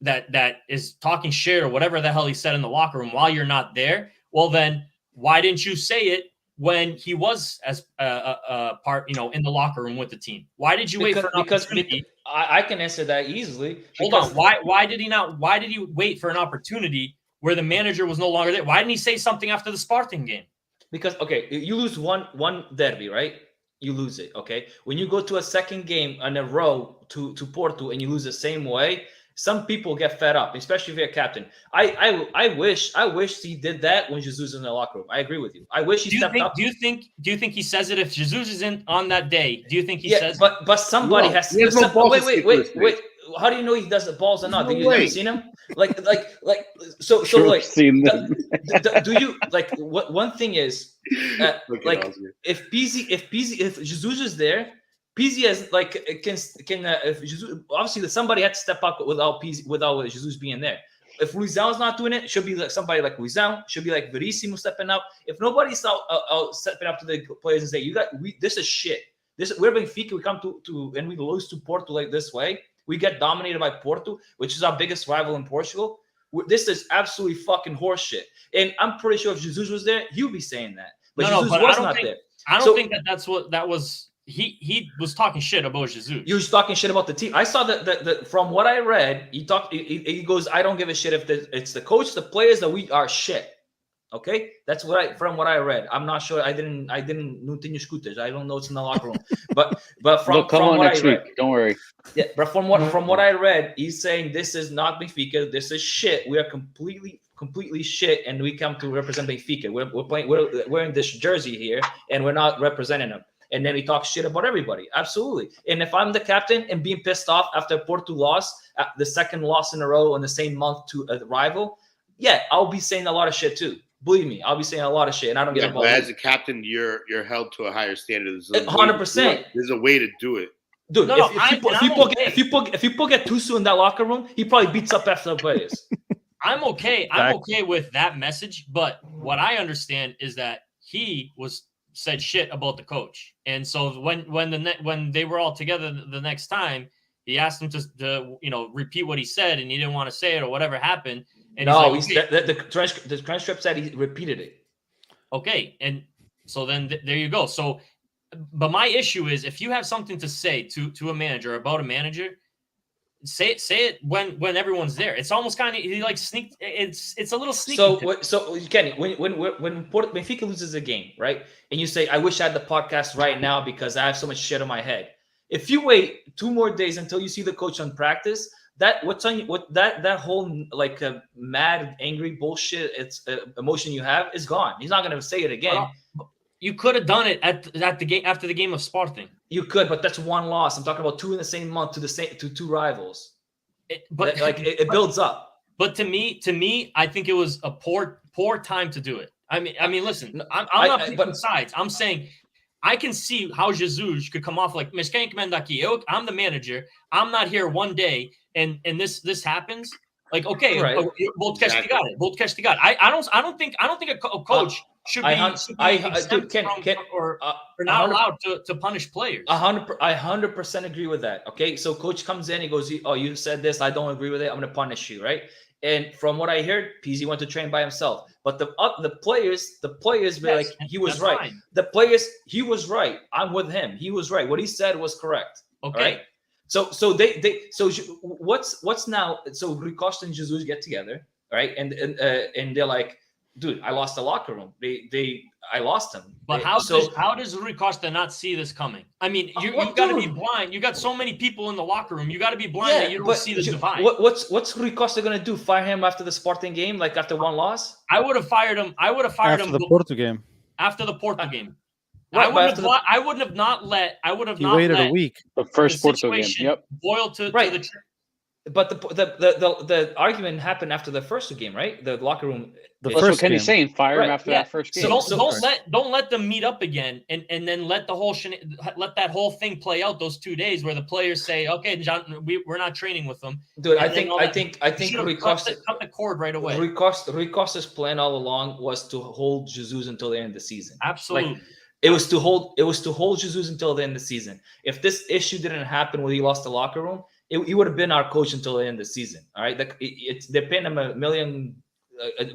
that is talking shit or whatever the hell he said in the locker room while you're not there, well, then why didn't you say it when he was as part, in the locker room with the team? Why did you wait for an opportunity? I can answer that easily. Hold on. Why did he wait for an opportunity where the manager was no longer there? Why didn't he say something after the Sporting game? Because, okay, you lose one derby, right? You lose it, okay? When you go to a second game in a row to Porto and you lose the same way, some people get fed up, especially if you're a captain. I wish he did that when Jesus is in the locker room. I agree with you. I wish he stepped up. Do you think he says it if Jesus isn't on that day? Do you think he says? But somebody has to. Wait. How do you know he does the balls or not? Have you seen him? So seen them. Do you like what? One thing is, if Jesus is there. Peasy has if Jesus, obviously somebody had to step up without Jesus being there. If Luizão's not doing it, should be like somebody like Luizão, should be like Verissimo stepping up. If nobody's out stepping up to the players and say, this is shit. We're Benfica, we come to and we lose to Porto like this way. We get dominated by Porto, which is our biggest rival in Portugal. This is absolutely fucking horseshit. And I'm pretty sure if Jesus was there, he would be saying that. But Jesus was not there. I don't think that's what that was. He was talking shit about Jesus. He was talking shit about the team. I saw that from what I read, he goes, I don't give a shit if it's the coach, the players, that we are shit. Okay, that's from what I read. I'm not sure. I didn't não tenho escutas. I don't know what's in the locker room. But from what I read, don't worry. Yeah, but from what I read, he's saying this is not Benfica. This is shit. We are completely shit, and we come to represent Benfica. We're in this jersey here, and we're not representing them. and then he talks shit about everybody. Absolutely. And if I'm the captain and being pissed off after Porto lost, the second loss in a row in the same month to a rival, yeah, I'll be saying a lot of shit too. Believe me, I'll be saying a lot of shit, and I don't get but as a captain, you're held to a higher standard. 100%. There's a way to do it. Dude, if you put Gattuso in that locker room, he probably beats up after the players. I'm okay. I'm okay with that message, but what I understand is that he said shit about the coach, and so when they were all together the next time, he asked him to repeat what he said, and he didn't want to say it or whatever happened. And no, the transcript said he repeated it. Okay, and so then there you go. So. But my issue is if you have something to say to a manager about a manager, say it when everyone's there. It's almost kind of he like sneak. It's a little sneaky. So Kenny, when Benfica loses a game, right, and you say, "I wish I had the podcast right now because I have so much shit on my head." If you wait 2 more days until you see the coach on practice, that whole like mad, angry bullshit, emotion you have is gone. He's not going to say it again. You could have done it at the game after the game of Sporting. You could, but that's 1 loss. I'm talking about 2 in the same month to 2 rivals. It builds up. But to me, I think it was a poor time to do it. I mean, listen, I'm not picking sides. I'm saying I can see how Jesus could come off like I'm the manager. I'm not here one day, and this happens. Like, okay, right. I don't think a coach should be not allowed to punish players. 100% agree with that. Okay, so coach comes in, he goes, "Oh, you said this. I don't agree with it. I'm going to punish you." Right? And from what I heard, PZ went to train by himself. But the players were like, he was right. Fine. The players, he was right. I'm with him. He was right. What he said was correct. Okay. Right? So what's now? So Rui Costa and Jesus get together, right? And they're like, "Dude, I lost the locker room. I lost him." But how does Rui Costa not see this coming? I mean, you got to be blind. You got so many people in the locker room. You got to be blind that you don't see the divide. What's Rui Costa gonna do? Fire him after the Sporting game, like after 1 loss? I would have fired him. After the Porto game. After the Porto game. Right, I wouldn't have not let. He waited a week. The first Porto game. Yep. Boil to the. But the argument happened after the first game, right? The locker room. That's what Kenny's saying. Fire him after that first game. Don't let them meet up again, and then let that whole thing play out those 2 days where the players say, "Okay, John, we're not training with them." Dude, I think Rui Costa cut the cord right away. Rui Costa's plan all along was to hold Jesus until the end of the season. Absolutely. Like, it was to hold Jesus until the end of the season. If this issue didn't happen when he lost the locker room, he would have been our coach until the end of the season. All right, they're paying him a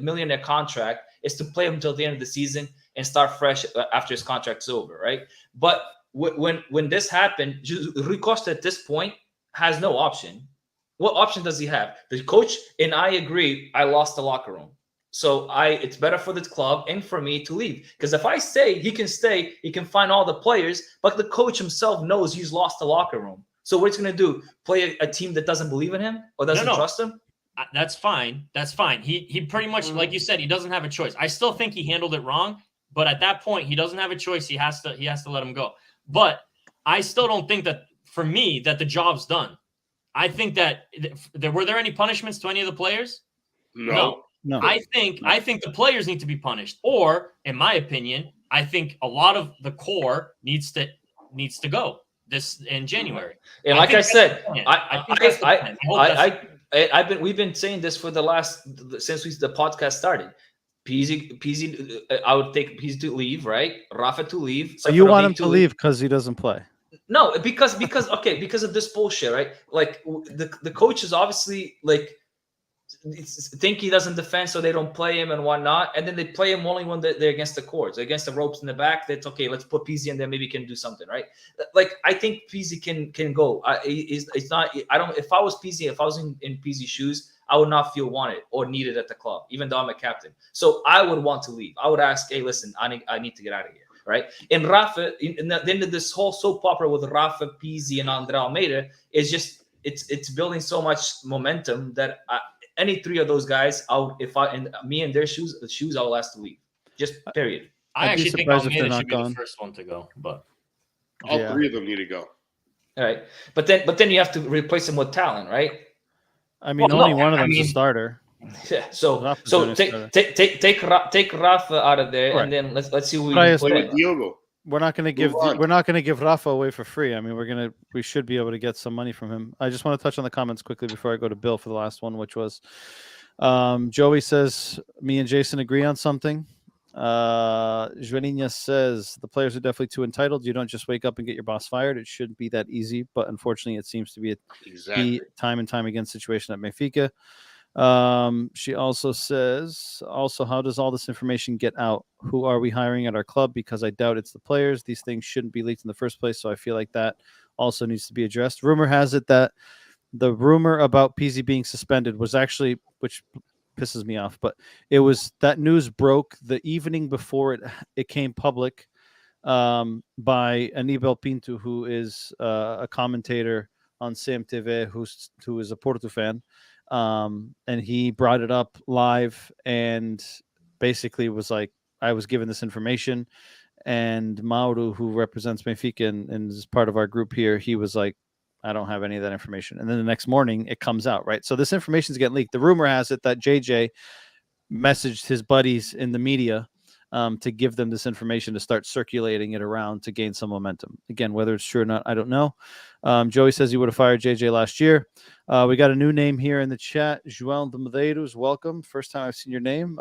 millionaire contract is to play him until the end of the season and start fresh after his contract's over, right? But when this happened, Rui Costa at this point has no option. What option does he have? The coach and I agree. I lost the locker room, so it's better for the club and for me to leave. Because if I say he can stay, he can find all the players, but the coach himself knows he's lost the locker room. So what's going to do? Play a team that doesn't believe in him or doesn't trust him? That's fine. That's fine. He pretty much, like you said, he doesn't have a choice. I still think he handled it wrong, but at that point, he doesn't have a choice. He has to let him go. But I still don't think that, for me, that the job's done. I think that were there any punishments to any of the players? No. I think the players need to be punished, or, in my opinion, I think a lot of the core needs to go this in January. And like I said, we've been saying this for since the podcast started. PZ, I would take PZ to leave, right? Rafa to leave. So you want him to leave because he doesn't play? No, because of this bullshit, right? Like the coach is obviously like think he doesn't defend, so they don't play him and whatnot, and then they play him only when they're against the cords, against the ropes in the back. That's okay. Let's put PZ in there. Maybe he can do something, right? Like I think PZ can go. It's not. I don't. If I was PZ, if I was in PZ's shoes, I would not feel wanted or needed at the club, even though I'm a captain. So I would want to leave. I would ask, hey, listen, I need to get out of here. Right. And Rafa, then this whole soap opera with Rafa, PZ, and Andre Almeida is just it's building so much momentum that any 3 of those guys, me in their shoes, I will ask to leave. Just period. I actually think Almeida should be the first one to go, but All Yeah. 3 of them need to go. All right, but then you have to replace them with talent, right? I mean, Well, only no, one of I them's a mean- starter. Yeah. So Rafa's doing his take Rafa out of there, Right. and then let's see who we But I can put Play in. with Diogo. We're not going to Move on. give Rafa away for free. I mean, we should be able to get some money from him. I just want to touch on the comments quickly before I go to Bill for the last one, which was Joey says me and Jason agree on something. Juaninha says the players are definitely too entitled. You don't just wake up and get your boss fired. It shouldn't be that easy, but unfortunately, it seems to be Exactly. time and time again situation at Mafika. She also says, how does all this information get out? Who are we hiring at our club? Because I doubt it's the players. These things shouldn't be leaked in the first place. So I feel like that also needs to be addressed. Rumor has it that the rumor about PZ being suspended was actually, which pisses me off, but it was that news broke the evening before it came public by Aníbal Pinto, who is a commentator on CMTV, who is a Porto fan. And he brought it up live and basically was like, I was given this information, and Mauro, who represents Benfica and is part of our group here, he was like, I don't have any of that information. And then the next morning it comes out, right? So this information is getting leaked. The rumor has it that JJ messaged his buddies in the media to give them this information to start circulating it around to gain some momentum. Again, whether it's true or not, I don't know. Joey says he would have fired JJ last year. We got a new name here in the chat. João de Medeiros, welcome. First time I've seen your name.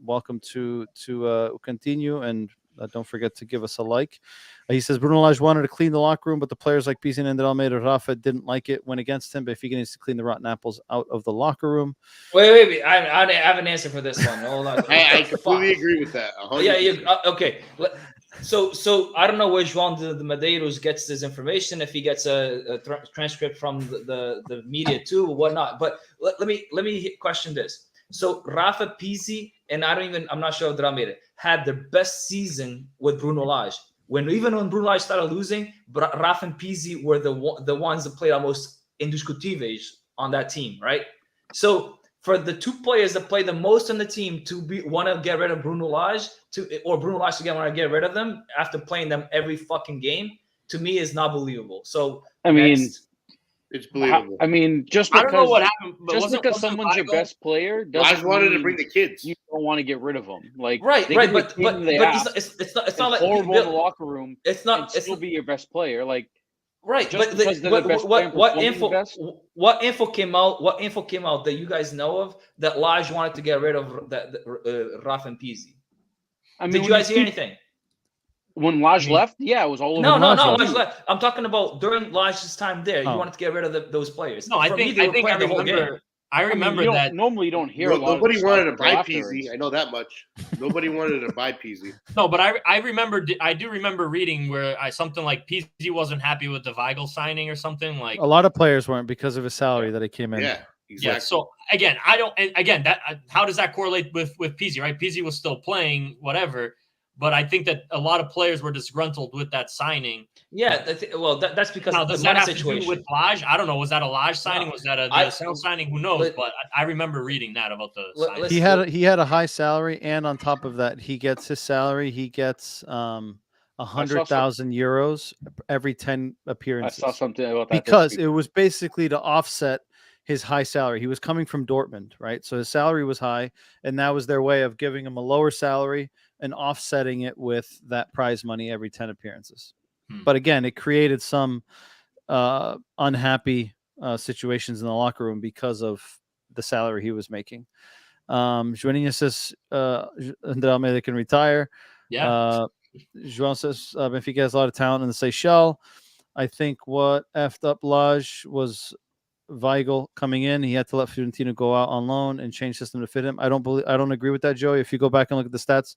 Welcome to Cantinho, and don't forget to give us a like. He says Bruno Lage wanted to clean the locker room, but the players like Pizzi and Almeida, Rafa didn't like it, went against him. But if he needs to clean the rotten apples out of the locker room. Wait. I have an answer for this one. Hold on. I completely agree with that. 100%. Yeah. Okay. So I don't know where João de Medeiros gets this information. If he gets a transcript from the media too, or whatnot. But let me question this. So Rafa, Pizzi, and I'm not sure if Almeida had their best season with Bruno Lage. Even when Bruno Lage started losing, Rafa and Pizzi were the ones that played almost indiscutíveis on that team, right? So for the two players that play the most on the team to want to get rid of Bruno Lage, or Bruno Lage to want to get rid of them after playing them every fucking game, to me is not believable. So I mean, it's believable. I mean, just I because don't know what happened, but just because someone's your best player doesn't Lage wanted to mean bring the kids. you don't want to get rid of them. Like right, they can but be king of the it's not ass like horrible in the locker room. It's not. And still be your best player. Like right, just but because they're the best player and what performing the best. what info came out? What info came out that you guys know of that Lage wanted to get rid of Rafa and Pizzi? I mean, Did you guys hear anything? When Lage left, yeah, it was all over. No. Lage. Lage left. I'm talking about during Lage's time there. You wanted to get rid of those players. No, I think I remember. I remember that normally you don't hear a lot. Nobody wanted to buy afterwards. Pizzi. I know that much. Nobody wanted to buy Pizzi. No, but I remember. I do remember reading where something like Pizzi wasn't happy with the Weigl signing or something like. A lot of players weren't because of his salary that he came in. Yeah, exactly. Yeah. So again, I don't. And again, how does that correlate with Pizzi? Right, Pizzi was still playing, whatever. But I think that a lot of players were disgruntled with that signing. Yeah, that's because now, does the that money have situation. to do with Lage? I don't know. Was that a Lage signing? Was that a sell signing? Who knows? But I remember reading that about the signing. He had a high salary, and on top of that, he gets his salary. He gets 100,000 euros every 10 appearances. I saw something about that because it was basically to offset his high salary. He was coming from Dortmund, right? So his salary was high, and that was their way of giving him a lower salary and offsetting it with that prize money every 10 appearances. But again, it created some unhappy situations in the locker room because of the salary he was making. Joaninha says André Almeida can retire. Yeah. João says Benfica has a lot of talent in the Seychelles. I think what effed up Lage was Weigl coming in. He had to let Florentino go out on loan and change system to fit him. I don't agree with that, Joey. If you go back and look at the stats,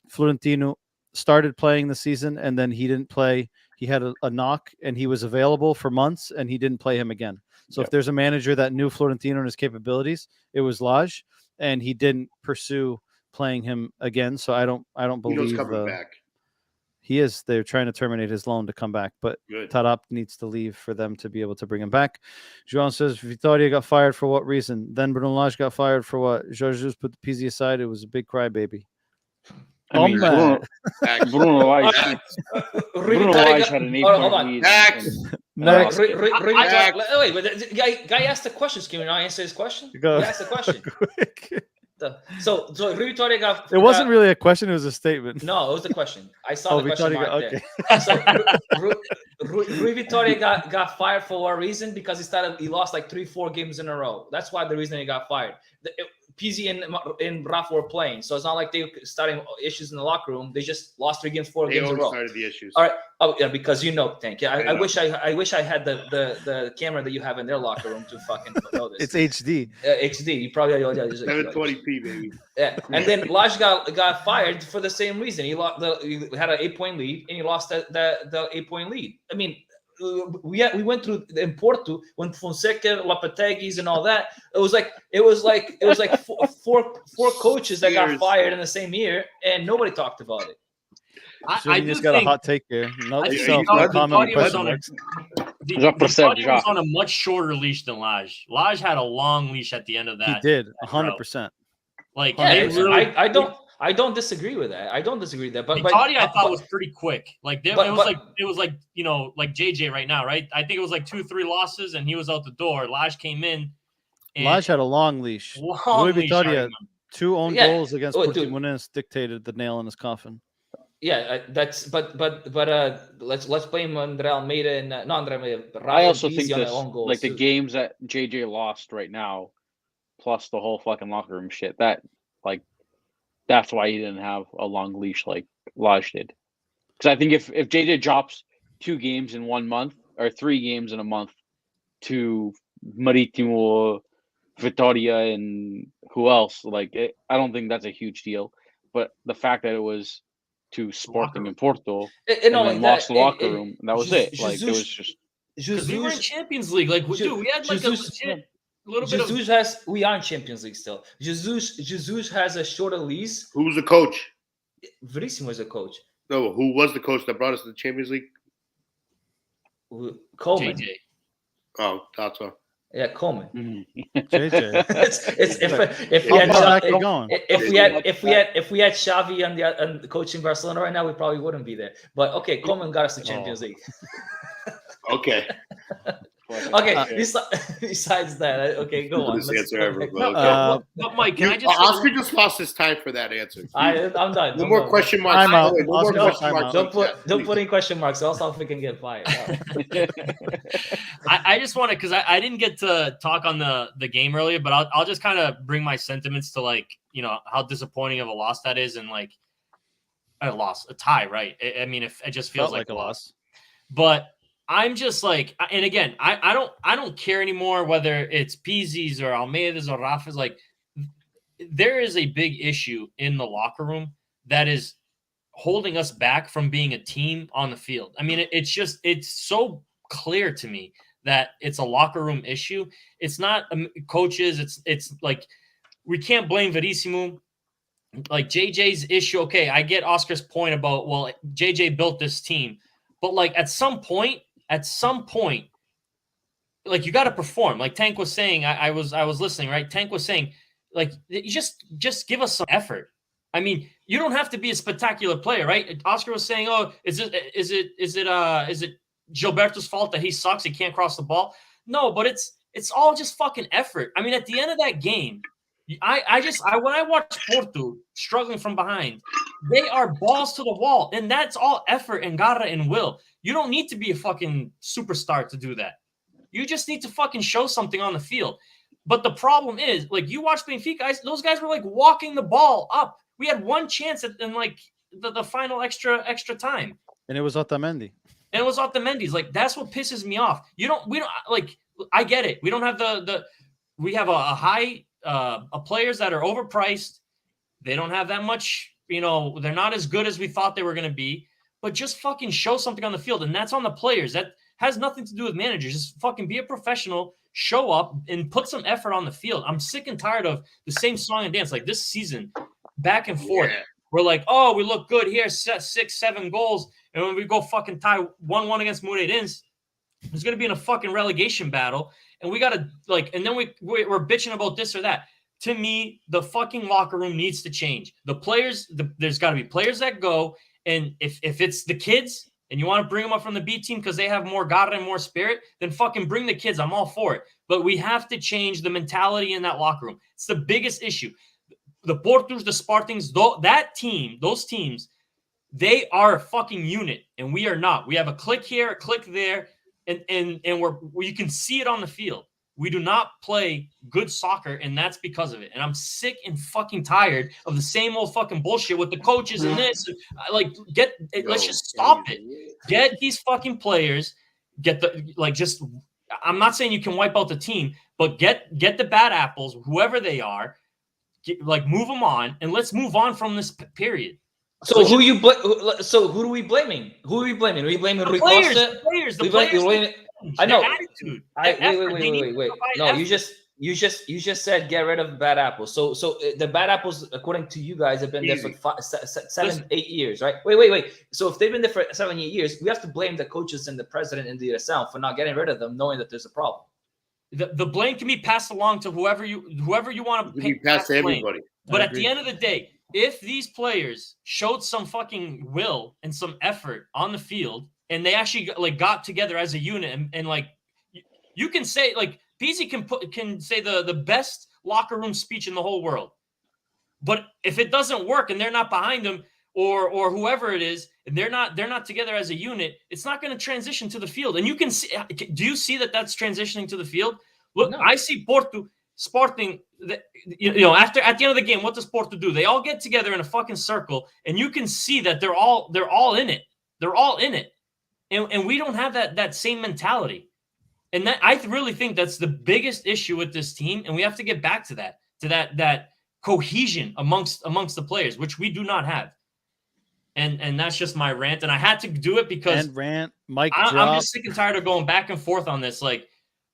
Florentino started playing the season and then he didn't play. He had a knock and he was available for months and he didn't play him again. So if there's a manager that knew Florentino and his capabilities, it was Lage, and he didn't pursue playing him again. So I don't believe coming back. He is. They're trying to terminate his loan to come back, but Tarap needs to leave for them to be able to bring him back. João says Vitória got fired for what reason? Then Bruno Lage got fired for what? Jorge Jesus put the Pizzi aside. It was a big crybaby. I mean, Bruno Lage. Bruno Lage had an 8-point lead. Next. Wait. Guy asked the questions. Can we not answer his question? Go. He asked the question. Quick. So Rui Vitória got. It wasn't really a question; it was a statement. No, it was the question. I saw the question Vitória mark there. So Rui Vitória got fired for what reason? Because he lost like 3-4 games in a row. That's why the reason he got fired. PZ and Rafa were playing, so it's not like they were starting issues in the locker room. They just lost 4 games in a row. Started the issues. All right. Oh yeah, because Tank. Yeah, I wish I had the camera that you have in their locker room to fucking know this. It's HD. HD. You probably 720p, baby. Yeah, and then Lage got fired for the same reason. He had an 8-point lead, and he lost the 8-point lead. I mean, we went through in Porto when Fonseca, Lopetegis, and all that. It was like four coaches that got fired in the same year, and nobody talked about it. I just got a hot take here. No comment. Vitória was on a much shorter leash than Lage. Lage had a long leash at the end of that. He did 100%. Like I don't disagree with that. I don't disagree with that. But Vitória, I thought was pretty quick. Like it was like like JJ right now, right? I think it was like 2-3 losses, and he was out the door. Lage came in. Lage had a long leash. Rui Vitória, 2 own goals against Portimonense dictated the nail in his coffin. Yeah, that's but let's blame André Almeida and not André Almeida. I also think this, like the games that JJ lost right now, plus the whole fucking locker room shit. That's why he didn't have a long leash like Lage did. Because I think if JJ drops 2 games in 1 month or 3 games in a month to Marítimo, Vitória, and who else, I don't think that's a huge deal. But the fact that it was to Sporting and Porto and then lost the locker room, that was it. Like, it was just... Because we were in Champions League. Like, dude, we had like a legit... We are in Champions League still. Jesus has a shorter lease. Who's the coach? Verissimo is a coach. No, who was the coach that brought us to the Champions League? Coleman. JJ. Oh, that's all. Yeah, Coleman. JJ. If we had Xavi on the coaching Barcelona right now, we probably wouldn't be there. But okay, Coleman got us to Champions League. Okay. Okay. Besides that, okay, go on. But Mike, can I just? Oscar just lost his time for that answer. I'm done. No more question marks. Don't put in question marks, else we can get fired. I just want to, because I didn't get to talk on the game earlier, but I'll just kind of bring my sentiments to how disappointing of a loss that is, and a tie, right? I mean, if it just feels like a loss, but. I'm just and again, I don't care anymore whether it's PZ's or Almeida's or Rafa's. Like, there is a big issue in the locker room that is holding us back from being a team on the field. I mean, it's so clear to me that it's a locker room issue. It's not coaches. It's like, we can't blame Verissimo. Like, JJ's issue. Okay, I get Oscar's point about, well, JJ built this team, but at some point, you got to perform. Like Tank was saying, I was listening, right? Tank was saying, you just give us some effort. I mean, you don't have to be a spectacular player, right? Oscar was saying, oh, is it Gilberto's fault that he sucks? He can't cross the ball. No, but it's all just fucking effort. I mean, at the end of that game, when I watch Porto struggling from behind, they are balls to the wall, and that's all effort and garra and will. You don't need to be a fucking superstar to do that. You just need to fucking show something on the field. But the problem is, you watch Benfica, those guys were walking the ball up. We had one chance in the final extra time, and it was Otamendi. That's what pisses me off. We don't I get it. We don't have we have a high players that are overpriced. They don't have that much, they're not as good as we thought they were going to be, but just fucking show something on the field. And that's on the players. That has nothing to do with managers. Just fucking be a professional, show up and put some effort on the field. I'm sick and tired of the same song and dance. Like this season, back and forth. Yeah. We're like, oh, we look good here, 6-7 goals. And when we go fucking tie 1-1 against Moreirense, there's going to be in a fucking relegation battle. And we got to and then we're bitching about this or that. To me, the fucking locker room needs to change. The players, there's got to be players that go. And if it's the kids, and you want to bring them up from the B team because they have more garra and more spirit, then fucking bring the kids. I'm all for it. But we have to change the mentality in that locker room. It's the biggest issue. The Portos, the Spartans, those teams, they are a fucking unit, and we are not. We have a click here, a click there, and you can see it on the field. We do not play good soccer, and that's because of it. And I'm sick and fucking tired of the same old fucking bullshit with the coaches and this. Let's just stop it. Get these fucking players. I'm not saying you can wipe out the team, but get the bad apples, whoever they are, move them on, and let's move on from this period. So who are we blaming? Who are we blaming? Are we blaming Rui Costa? The players. I know. Attitude. Wait. No, you just said get rid of bad apples. So the bad apples, according to you guys, have been there for 7, 8 years, right? Wait. So if they've been there for 7, 8 years, we have to blame the coaches and the president and the USL for not getting rid of them, knowing that there's a problem. The blame can be passed along to whoever you want to pass to everybody. But at the end of the day, if these players showed some fucking will and some effort on the field, and they actually got together as a unit, and you can say Pizzi can say the best locker room speech in the whole world, but if it doesn't work and they're not behind him or whoever it is, and they're not together as a unit, it's not going to transition to the field. And you can see. Do you see that that's transitioning to the field? Look, no. I see Porto. Sporting, after at the end of the game, what does Porto do? They all get together in a fucking circle, and you can see that they're all in it. They're all in it, and we don't have that same mentality. And that I really think that's the biggest issue with this team, and we have to get back to that cohesion amongst the players, which we do not have. And that's just my rant, and I had to do it because I'm just sick and tired of going back and forth on this.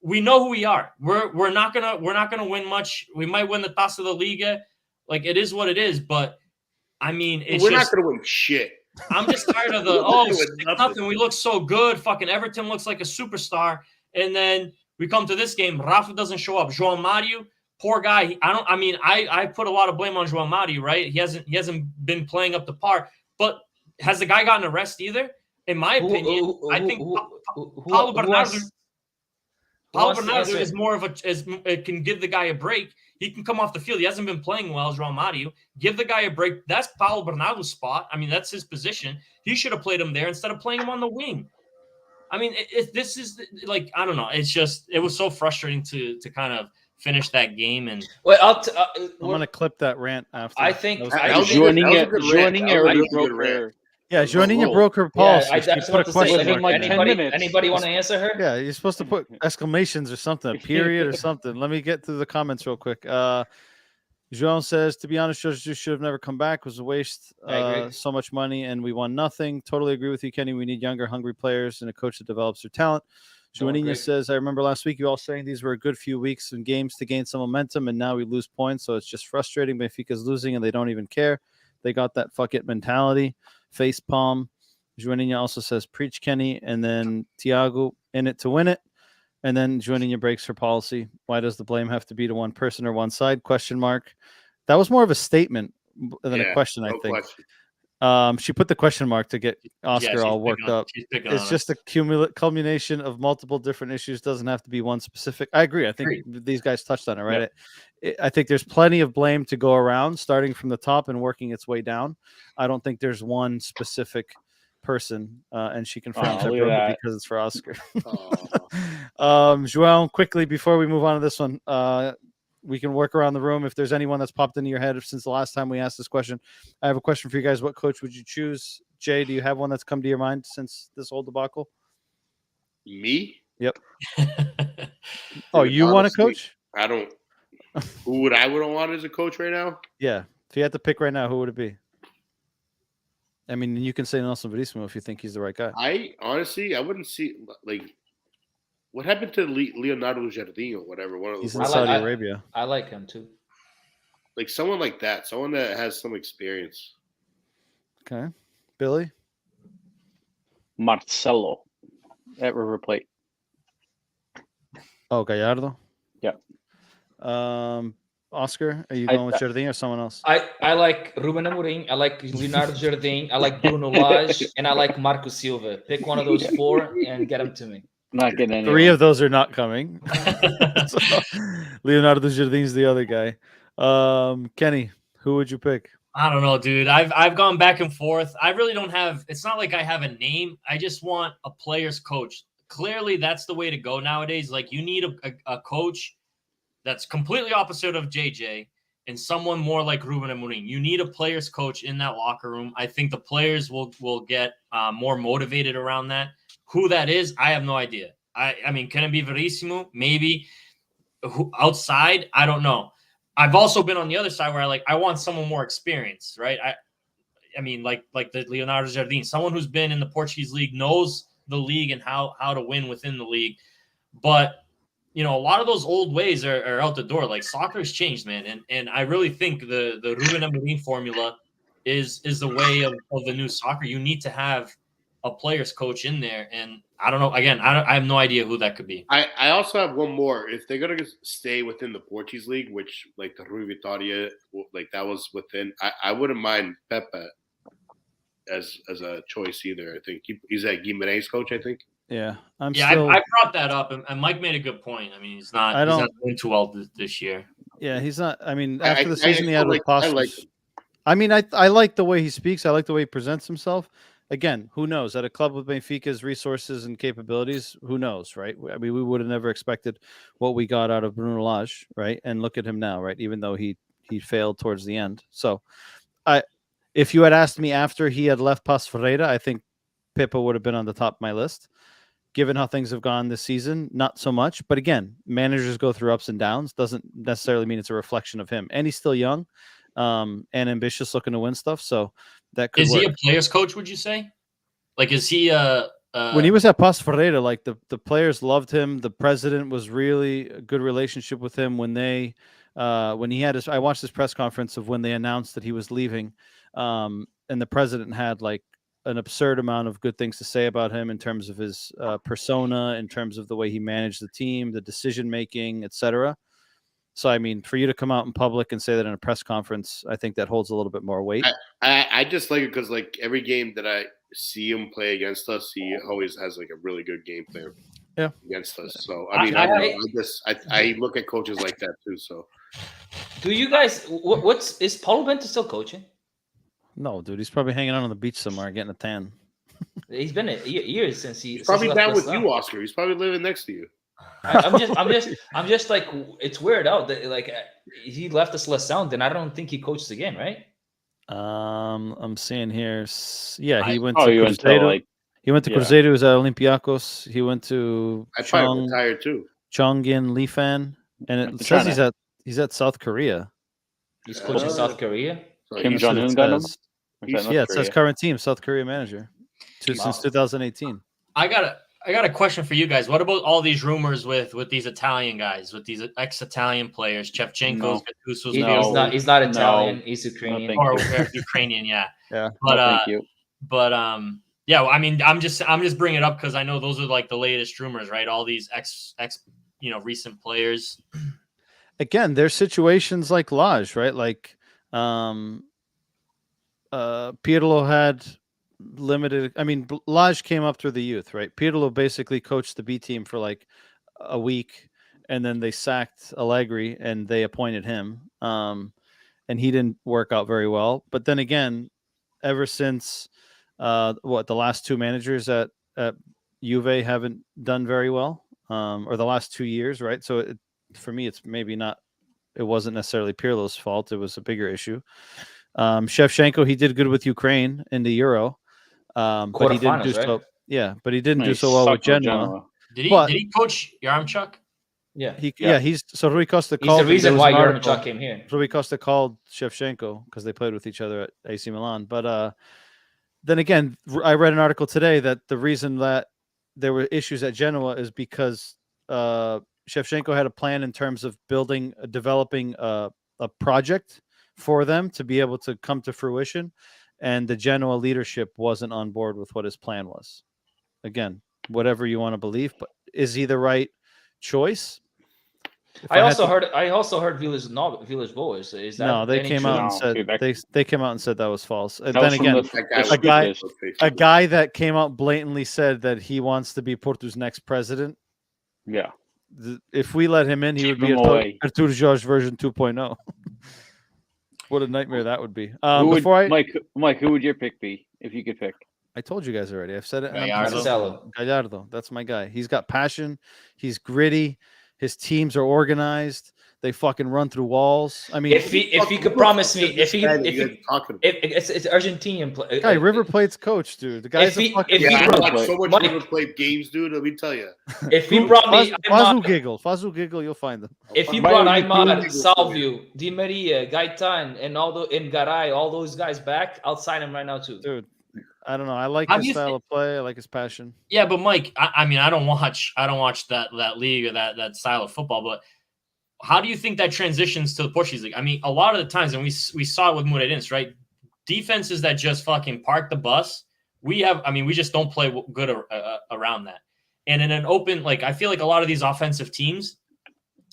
We know who we are. We're not gonna win much. We might win the Taça da Liga. It is what it is. But I mean, we're not gonna win shit. I'm just tired of nothing. We look so good. Fucking Everton looks like a superstar, and then we come to this game. Rafa doesn't show up. João Mario, poor guy. I put a lot of blame on João Mario. Right? He hasn't been playing up to par. But has the guy gotten a rest either? In my opinion, I think Paulo Bernardo. Paulo Bernardo is more of can give the guy a break. He can come off the field. He hasn't been playing well, João Mario. Give the guy a break. That's Paulo Bernardo's spot. I mean, that's his position. He should have played him there instead of playing him on the wing. I mean, this is I don't know. It's just it was so frustrating to kind of finish that game. And I'm gonna clip that rant after. I think Joaninha broke her pulse. Yeah, I just want to say, anybody want to answer her? Yeah, you're supposed to put exclamations or something, a period or something. Let me get through the comments real quick. João says, to be honest, Joseph should have never come back. It was a waste. So much money, and we won nothing. Totally agree with you, Kenny. We need younger, hungry players and a coach that develops their talent. Joaninha says, I remember last week you all saying these were a good few weeks and games to gain some momentum, and now we lose points, so it's just frustrating. Benfica's losing, and they don't even care. They got that fuck it mentality. Face palm. Joaninha also says, preach, Kenny. And then Thiago, in it to win it. And then Joaninha breaks her policy. Why does the blame have to be to one person or one side? Question mark. That was more of a statement than a question, I think. She put the question mark to get Oscar all worked up. It's just a culmination of multiple different issues. Doesn't have to be one specific. I agree. I think these guys touched on it, right? I think there's plenty of blame to go around, starting from the top and working its way down. I don't think there's one specific person, and she confirms it because it's for Oscar. João, quickly before we move on to this one, we can work around the room. If there's anyone that's popped into your head since the last time we asked this question, I have a question for you guys. What coach would you choose? Jay, do you have one that's come to your mind since this whole debacle? Me? Yep. You want a coach? I don't. Who would I want as a coach right now? Yeah. If you had to pick right now, who would it be? I mean, you can say Nelson Verissimo if you think he's the right guy. I wouldn't see what happened to Leonardo Jardim or whatever. He's in Saudi Arabia. I like him too. Someone like that, someone that has some experience. Okay, Billy. Marcelo at River Plate. Oh, Gallardo. Yeah. Oscar, are you I- going with Jardim or someone else? I like Ruben Amorim, I like Leonardo Jardim, I like Bruno Lage, and I like Marco Silva. Pick one of those four and get them to me. Not getting any. Three of those are not coming. So, Leonardo Jardin's the other guy. Kenny, who would you pick? I don't know, dude. I've gone back and forth. I really don't have. It's not like I have a name. I just want a player's coach. Clearly, that's the way to go nowadays. Like you need a coach that's completely opposite of JJ and someone more like Ruben Amorim. You need a player's coach in that locker room. I think the players will get more motivated around that. Who that is, I have no idea. I mean, can it be Verissimo? Maybe. Outside, I don't know. I've also been on the other side where I want someone more experienced, right? I mean, like the Leonardo Jardim, someone who's been in the Portuguese league, knows the league and how to win within the league. But a lot of those old ways are out the door. Like soccer has changed, man, and I really think the Ruben Amorim formula is the way of the new soccer. You need to have a player's coach in there, and I don't know. Again, I have no idea who that could be. I also have one more. If they're gonna stay within the Portuguese league, which like the Rui Vitória, like that was within, I wouldn't mind Pepe as a choice either. I think he's at Guimarães coach. I think. Yeah, I brought that up, and Mike made a good point. I mean, he's not doing too well this year. Yeah, he's not. I mean, after the season he had with I like the way he speaks. I like the way he presents himself. Again, who knows? At a club with Benfica's resources and capabilities, who knows, right? I mean, we would have never expected what we got out of Bruno Lage, right? And look at him now, right? Even though he failed towards the end. So, if you had asked me after he had left Paços Ferreira, I think Pippa would have been on the top of my list. Given how things have gone this season, not so much. But again, managers go through ups and downs. Doesn't necessarily mean it's a reflection of him. And he's still young and ambitious, looking to win stuff. So that could work. He a player's coach, would you say? Like, is he when he was at Paços Ferreira, like the players loved him. The president was really a good relationship with him when he had his. I watched his press conference of when they announced that he was leaving, and the president had like an absurd amount of good things to say about him in terms of his persona, in terms of the way he managed the team, the decision making, etc. So, I mean, for you to come out in public and say that in a press conference, I think that holds a little bit more weight. I just like it because like every game that I see him play against us, he always has like a really good game plan against us. So I mean, I look at coaches like that too. So, do you guys? Is Paulo Bento still coaching? No, dude, he's probably hanging out on the beach somewhere, getting a tan. He's been years since he's probably down with you, Oscar. He's probably living next to you. I'm just like, it's weird out that like he left us less sound, and I don't think he coaches again, right? I'm seeing here. Yeah, he went to Cruzeiro. He went to Cruzeiro. He was at Olympiacos. He went to I probably retired too. Chongqing Lifan, and it says he's at South Korea. He's coaching South Korea. Kim Jong-un got him. Yeah, it says current team, South Korea manager since 2018. I got a question for you guys. What about all these rumors with these Italian guys, with these ex-Italian players, Shevchenko? He's not Italian. He's Ukrainian. Or Ukrainian, yeah. Yeah. But thank you. Yeah. I mean, I'm just bringing it up because I know those are like the latest rumors, right? All these ex recent players. Again, there's situations like Lage, right? Like Pirlo had limited. I mean, Lage came up through the youth, right? Pirlo basically coached the B team for like a week, and then they sacked Allegri and they appointed him. And he didn't work out very well. But then again, ever since the last two managers at Juve haven't done very well, or the last 2 years, right? So for me, it's maybe not. It wasn't necessarily Pirlo's fault. It was a bigger issue. Shevchenko, he did good with Ukraine in the Euro, but he didn't do so. Yeah, but he didn't do so well with Genoa. Did he coach Yaremchuk? Yeah, so Rui Costa he's called. the reason why Yaremchuk came here. Rui Costa called Shevchenko because they played with each other at AC Milan. But then again, I read an article today that the reason that there were issues at Genoa is because Shevchenko had a plan in terms of developing a project for them to be able to come to fruition, and the Genoa leadership wasn't on board with what his plan was. Again, whatever you want to believe, but is he the right choice? I also heard Villas Boas. Is that no? They any came truth? out and No, said dude, they came out and said that was false. that Then was from again, That guy the was script. a guy that came out blatantly said that he wants to be Porto's next president. Yeah. If we let him in, he would Keep be him away. Artur Jorge version 2.0. What a nightmare that would be. Mike, who would your pick be if you could pick? I told you guys already. I've said it. And I'm Gallardo. consistent. Gallardo. That's my guy. He's got passion. He's gritty. His teams are organized. They fucking run through walls. I mean, If he could promise me, if talking. it's Argentinian guy, River Plate's coach, dude. The guy's if a fucking. he I brought- watch so much Mike- River Plate games, dude. Let me tell you. if he brought me, Fazul Giggle, you'll find them. if he Mike, brought you Aymar, could- Salvio, Di Maria, Gaitan, and Garay, all those guys back, I'll sign him right now too. Dude, I don't know. I like How his do you style of play. I like his passion. Yeah, but Mike, I mean, I don't watch that league or that style of football. But how do you think that transitions to the Portuguese league? I mean, a lot of the times, and we saw it with Moreirense, right? Defenses that just fucking park the bus. We just don't play good around that. And in an open, like, I feel like a lot of these offensive teams,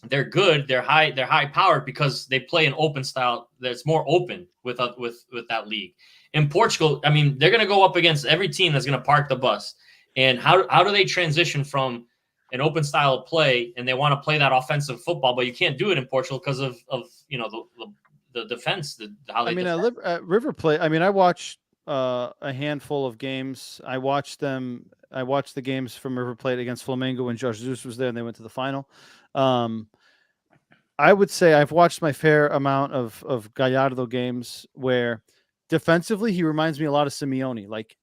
they're good, they're high powered because they play an open style that's more open with that league. In Portugal, I mean, they're going to go up against every team that's going to park the bus. And how do they transition from an open style of play and they want to play that offensive football, but you can't do it in Portugal because of the defense. How they defend. River Plate. I mean, I watched a handful of games. I watched the games from River Plate against Flamengo when Jorge Jesus was there and they went to the final. I would say I've watched my fair amount of Gallardo games where defensively he reminds me a lot of Simeone. Like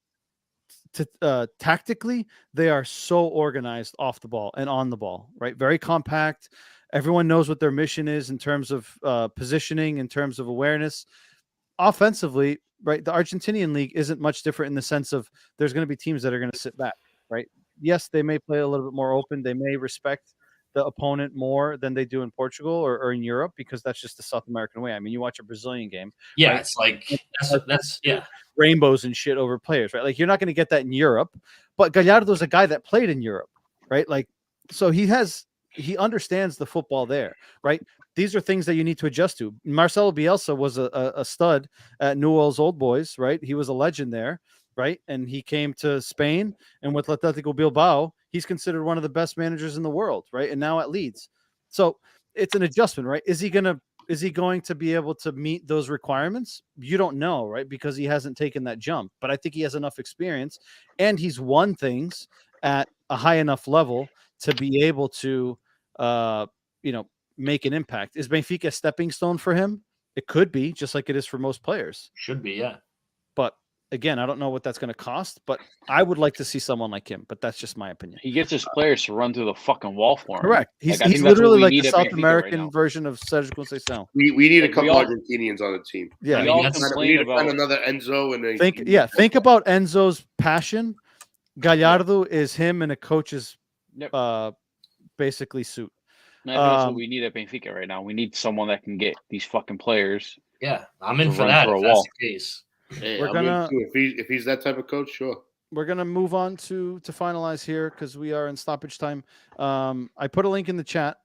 tactically, they are so organized off the ball and on the ball, right? Very compact. Everyone knows what their mission is in terms of positioning, in terms of awareness. Offensively, right? The Argentinian league isn't much different in the sense of there's going to be teams that are going to sit back, right? Yes, they may play a little bit more open. They may respect the opponent more than they do in Portugal or in Europe because that's just the South American way. I mean, you watch a Brazilian game. Yeah, right? it's like that's rainbows and shit over players, right? Like you're not going to get that in Europe, but Gallardo's a guy that played in Europe, right? Like, so he understands the football there, right? These are things that you need to adjust to. Marcelo Bielsa was a stud at Newell's Old Boys, right? He was a legend there, right? And he came to Spain, and with Atletico Bilbao, he's considered one of the best managers in the world, right? And now at Leeds. So it's an adjustment, right? Is he going to be able to meet those requirements? You don't know, right? Because he hasn't taken that jump. But I think he has enough experience, and he's won things at a high enough level to be able to, make an impact. Is Benfica a stepping stone for him? It could be, just like it is for most players. should be, yeah. But again, I don't know what that's going to cost, but I would like to see someone like him. But that's just my opinion. He gets his players to run through the fucking wall for him. Correct. Like, He's I think that's literally what we like need the at South Benfica American right now. version of Sergio Conceição. We need a Like, couple we all- Argentinians on the team. Yeah. We all that's- We complain need to find about another Enzo and Think about Enzo's passion. Gallardo is him in a coach's Yep. basically suit. And I think that's what we need at Benfica right now. We need someone that can get these fucking players. Yeah, I'm in To for run that through if a that's wall. the case. Hey, We're I'm gonna- in too. If he's that type of coach, sure. We're gonna move on to finalize here because we are in stoppage time. I put a link in the chat.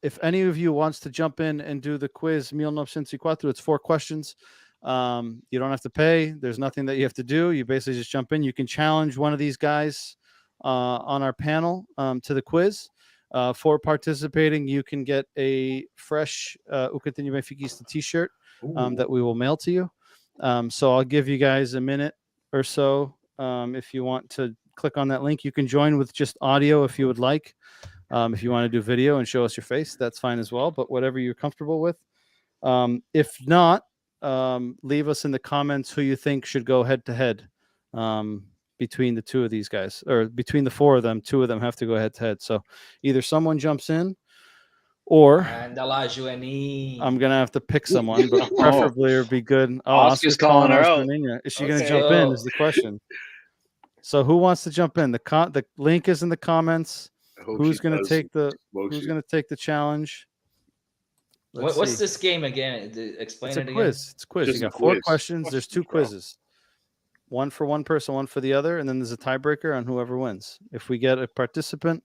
If any of you wants to jump in and do the quiz, 1904, it's 4 questions. You don't have to pay. There's nothing that you have to do. You basically just jump in. You can challenge one of these guys on our panel to the quiz. For participating, you can get a fresh Cantinho Benfiquista t-shirt that we will mail to you. So I'll give you guys a minute or so. If you want to click on that link, you can join with just audio if you would like. If you want to do video and show us your face, that's fine as well. But whatever you're comfortable with. If not, leave us in the comments who you think should go head to head between the two of these guys, or between the 4 of them. 2 of them have to go head to head. So either someone jumps in, or I'm gonna have to pick someone, but preferably it would be good. Oh, Oscar's calling her out. Is she gonna Okay. jump in? Is the question. So who wants to jump in? The link is in the comments. I hope Who's she gonna does. take the Smoke Who's you. gonna take the challenge? Let's What's see. this game again? Explain It's a it again. quiz. It's a quiz. Just You a got 4 quiz. questions. There's 2 quizzes. One for one person, one for the other, and then there's a tiebreaker on whoever wins. If we get a participant,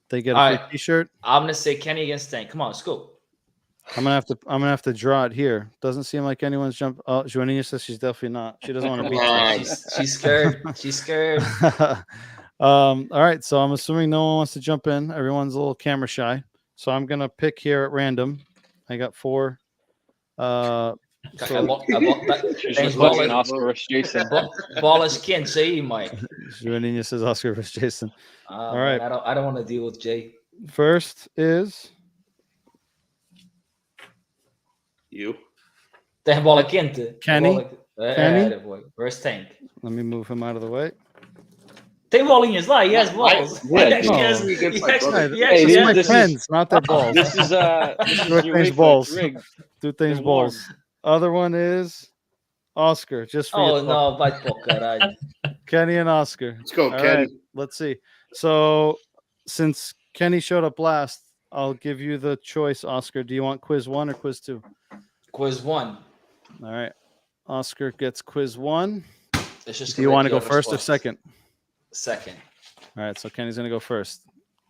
They get All a free right. T-shirt. I'm gonna say Kenny against Tank. Come on, let's go. I'm gonna have to draw it here. Doesn't seem like anyone's jumped. Oh, Joanina says she's definitely not. She doesn't want to beat you. She's scared. She's scared. All right, so I'm assuming no one wants to jump in. Everyone's a little camera shy, so I'm gonna pick here at random. I got 4. I So bought that. She's Thanks, requesting Ball. Oscar versus Jason. Ball can't say Mike. Joanina says Oscar versus Jason. All right. man, I don't want to deal with Jay. First is You. Tem bola quente. Kenny. Kenny? Boy. Where's Tank? Let me move him out of the way. Tem bolinhas lá. He has balls. Yeah, Yes, no. Hey, These are my this is- pens, not their balls. This is Two you things wait for balls. it to ring. Two things It's warm. balls. Other one is Oscar, just for Oh you. no, vai pro caralho. Kenny and Oscar. Let's go, All Kenny. right, let's see. So since Kenny showed up last, I'll give you the choice, Oscar. Do you want quiz 1 or quiz 2? Quiz 1. All right. Oscar gets quiz 1. It's just Do you want to go correct first or response. second? Second. All right, so Kenny's going to go first.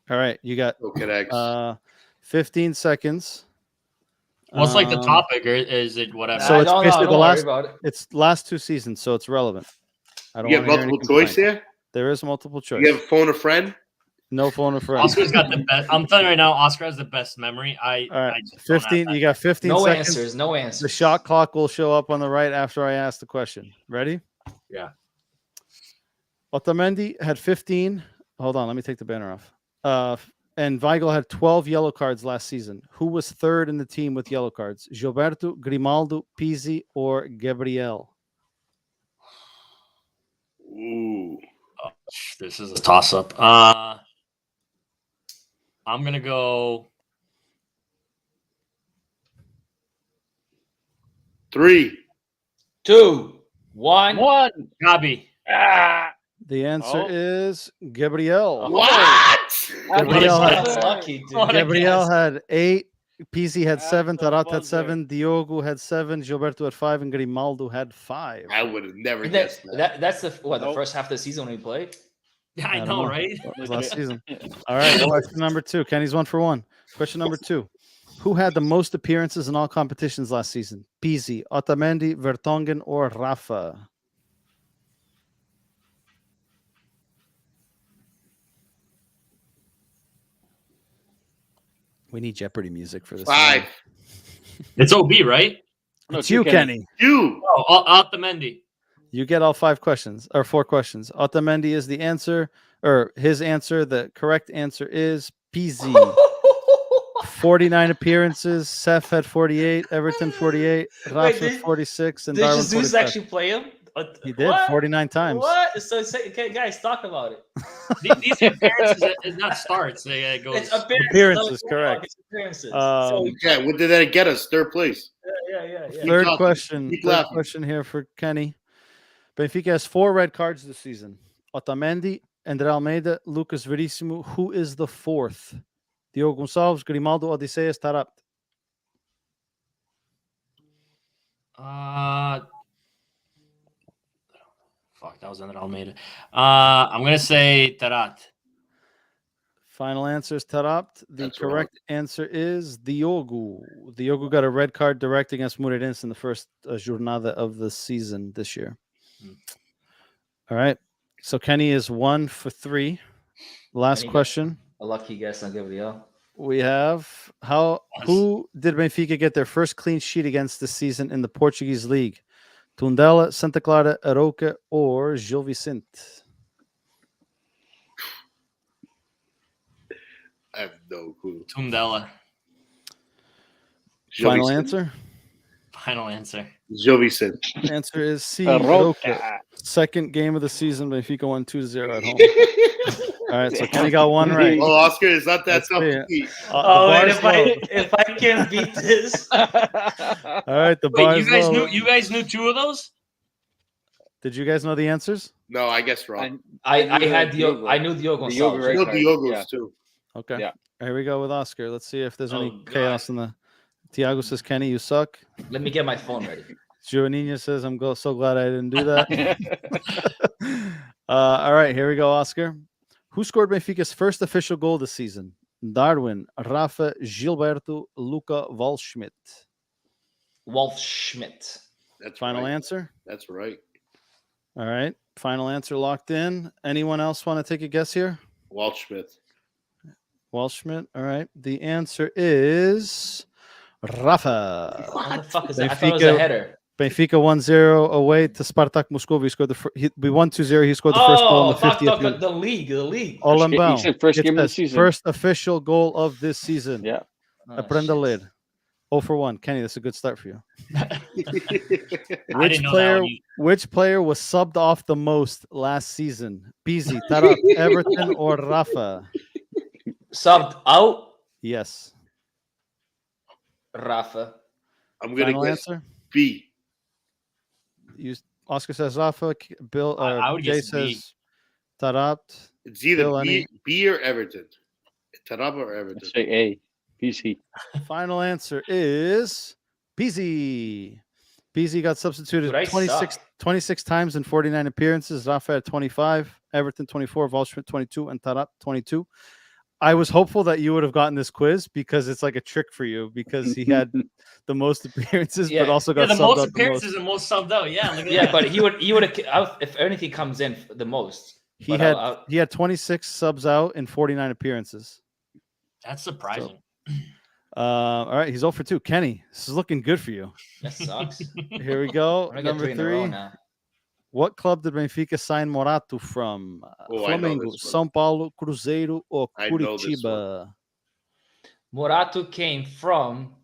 All right, you got Okay, 15 seconds. What's like the Um, topic, or is it whatever? So it's basically the don't worry last. about it. It's last 2 seasons, so it's relevant. I don't You have wanna hear any multiple choice complaint. here? There is multiple choice. You have phone a friend? No phone or friend. Oscar's got the best. I'm telling you right now, Oscar has the best memory. All I right, just don't have 15. that. You got 15 No seconds. answers. No The answers. shot clock will show up on the right after I ask the question. Ready? Yeah. Otamendi had 15. Hold on, let me take the banner off. And Weigl had 12 yellow cards last season. Who was third in the team with yellow cards? Gilberto, Grimaldo, Pizzi, or Gabriel? Ooh. This is a toss up. I'm gonna go. 3. 2, 1. Gabi. The answer Oh. is Gabriel. What? Gabriel had, That's lucky, dude. What a Gabriel guess. had 8. Pizzi had 7. That's a Tarat had buzzer. 7. Diogo had 7. Gilberto had 5. And Grimaldo had 5. I would have never And guessed that. that's the the Nope. first half of the season when we played. Yeah, I don't know, right? That was last season. All right. Question number 2. Kenny's 1 for 1. Question number 2. Who had the most appearances in all competitions last season? Pizzi, Otamendi, Vertonghen, or Rafa? We need Jeopardy music for this. 5. one. It's OB, right? No, It's you, Kenny. You. Oh, Otamendi. You get all 5 questions or 4 questions. Otamendi is the answer, or his answer. The correct answer is Pizzi. 49 appearances. Seth had 48. Everton 48. Rafa did- 46. And Did Darwin Jesus 45. actually play him? He did What? 49 times. What? So say, okay, guys, talk about it. These appearances is not starts. They goes. It's appearances. Appearances, no, correct. It's appearances. Okay, what did that get us? 3rd place. yeah. Third talking. question. Keep Third laughing. question here for Kenny. Benfica has 4 red cards this season. Otamendi, André Almeida, Lucas Verissimo. Who is the 4th? Diogo Gonçalves, Grimaldo, Odysseas, Tarat. Fuck, that was under Almeida. I'm gonna say Tarat. Final answer is Tarat. The That's correct answer is Diogo. Diogo got a red card direct against Moreirense in the first jornada of the season this year. All right. So Kenny is 1 for 3. Last Kenny got- question. A lucky guess on Gabriel. We have who did Benfica get their first clean sheet against this season in the Portuguese league? Tondela, Santa Clara, Aroca, or Gil Vicente? I have no clue. Tundela. Final Jovi answer? Final answer. Jovi said. Answer is C. Aroca. Aroca. Second game of the season, Benfica won 2-0 at home. All right, so Kenny got 1 right. Well, Oscar, it's not that Let's tough see to it. beat. The Oh, bar and is if I low. if I can beat this, All right, the bar Wait, is you guys low. knew? You guys knew 2 of those? Did you guys know the answers? No, I guess wrong. I knew had Diogo. I knew Diogo Diogo Gonçalves. right No card, Diogo's yeah. too. Okay. Yeah. Here we go with Oscar. Let's see if there's any Oh, God. chaos in the. Tiago says, Kenny, you suck. Let me get my phone ready. Joanina says, so glad I didn't do that. All right, here we go, Oscar. Who scored Benfica's first official goal this season? Darwin, Rafa, Gilberto, Luca, Waldschmidt. Schmidt. That's Final right. answer? That's right. All right. Final answer locked in. Anyone else want to take a guess here? Waldschmidt. Waldschmidt. All right. The answer is Rafa. What the fuck is that? I thought it was a header. Benfica 1-0 away to Spartak Moscow. We scored we won 2-0. He scored the first goal in the 50th minute. The league. Olembão. He said first game of the season. First official goal of this season. Yeah. Aprenda a ler. 0 for 1. Kenny, that's a good start for you. Which player was subbed off the most last season? Beezy, Tarap, Everton, or Rafa? Subbed out? Yes. Rafa. I'm going to guess answer? B. Oscar says Rafa. Bill. I would Jay guess B. says Tarap. It's either Bill, B or Everton. Taraba or Everton. Let's say A. BC. Final answer is BZ. BZ got substituted 26 times in 49 appearances. Rafa had 25, Everton 24, Waldschmidt 22, and Tarap 22. I was hopeful that you would have gotten this quiz because it's like a trick for you because he had the most appearances, but also got the subbed most out appearances and most subbed out. Yeah, look at yeah, that. but he would have if anything comes in the most. He had 26 subs out in 49 appearances. That's surprising. All right, he's 0 for 2. Kenny, this is looking good for you. That sucks. Here we go. Number 3. What club did Benfica sign Morato from? Flamengo, São Paulo, Cruzeiro, or Curitiba? Morato came from...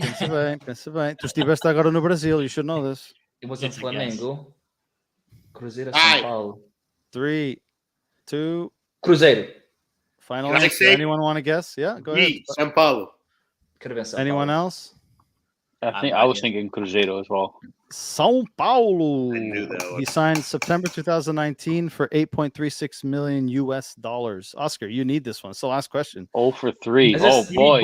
Pensa bem. Tu estiveste agora no Brasil. You should know this. It was in Flamengo. Cruzeiro, São Paulo. 3, 2... Cruzeiro. Final answer. Anyone want to guess? Yeah, go ahead. São Paulo. Could have been São Anyone Paulo. else? I was thinking Cruzeiro as well. São Paulo. I knew that one. He signed September 2019 for $8.36 million. Oscar, you need this one. It's the last question. 0 for 3. Is Boy.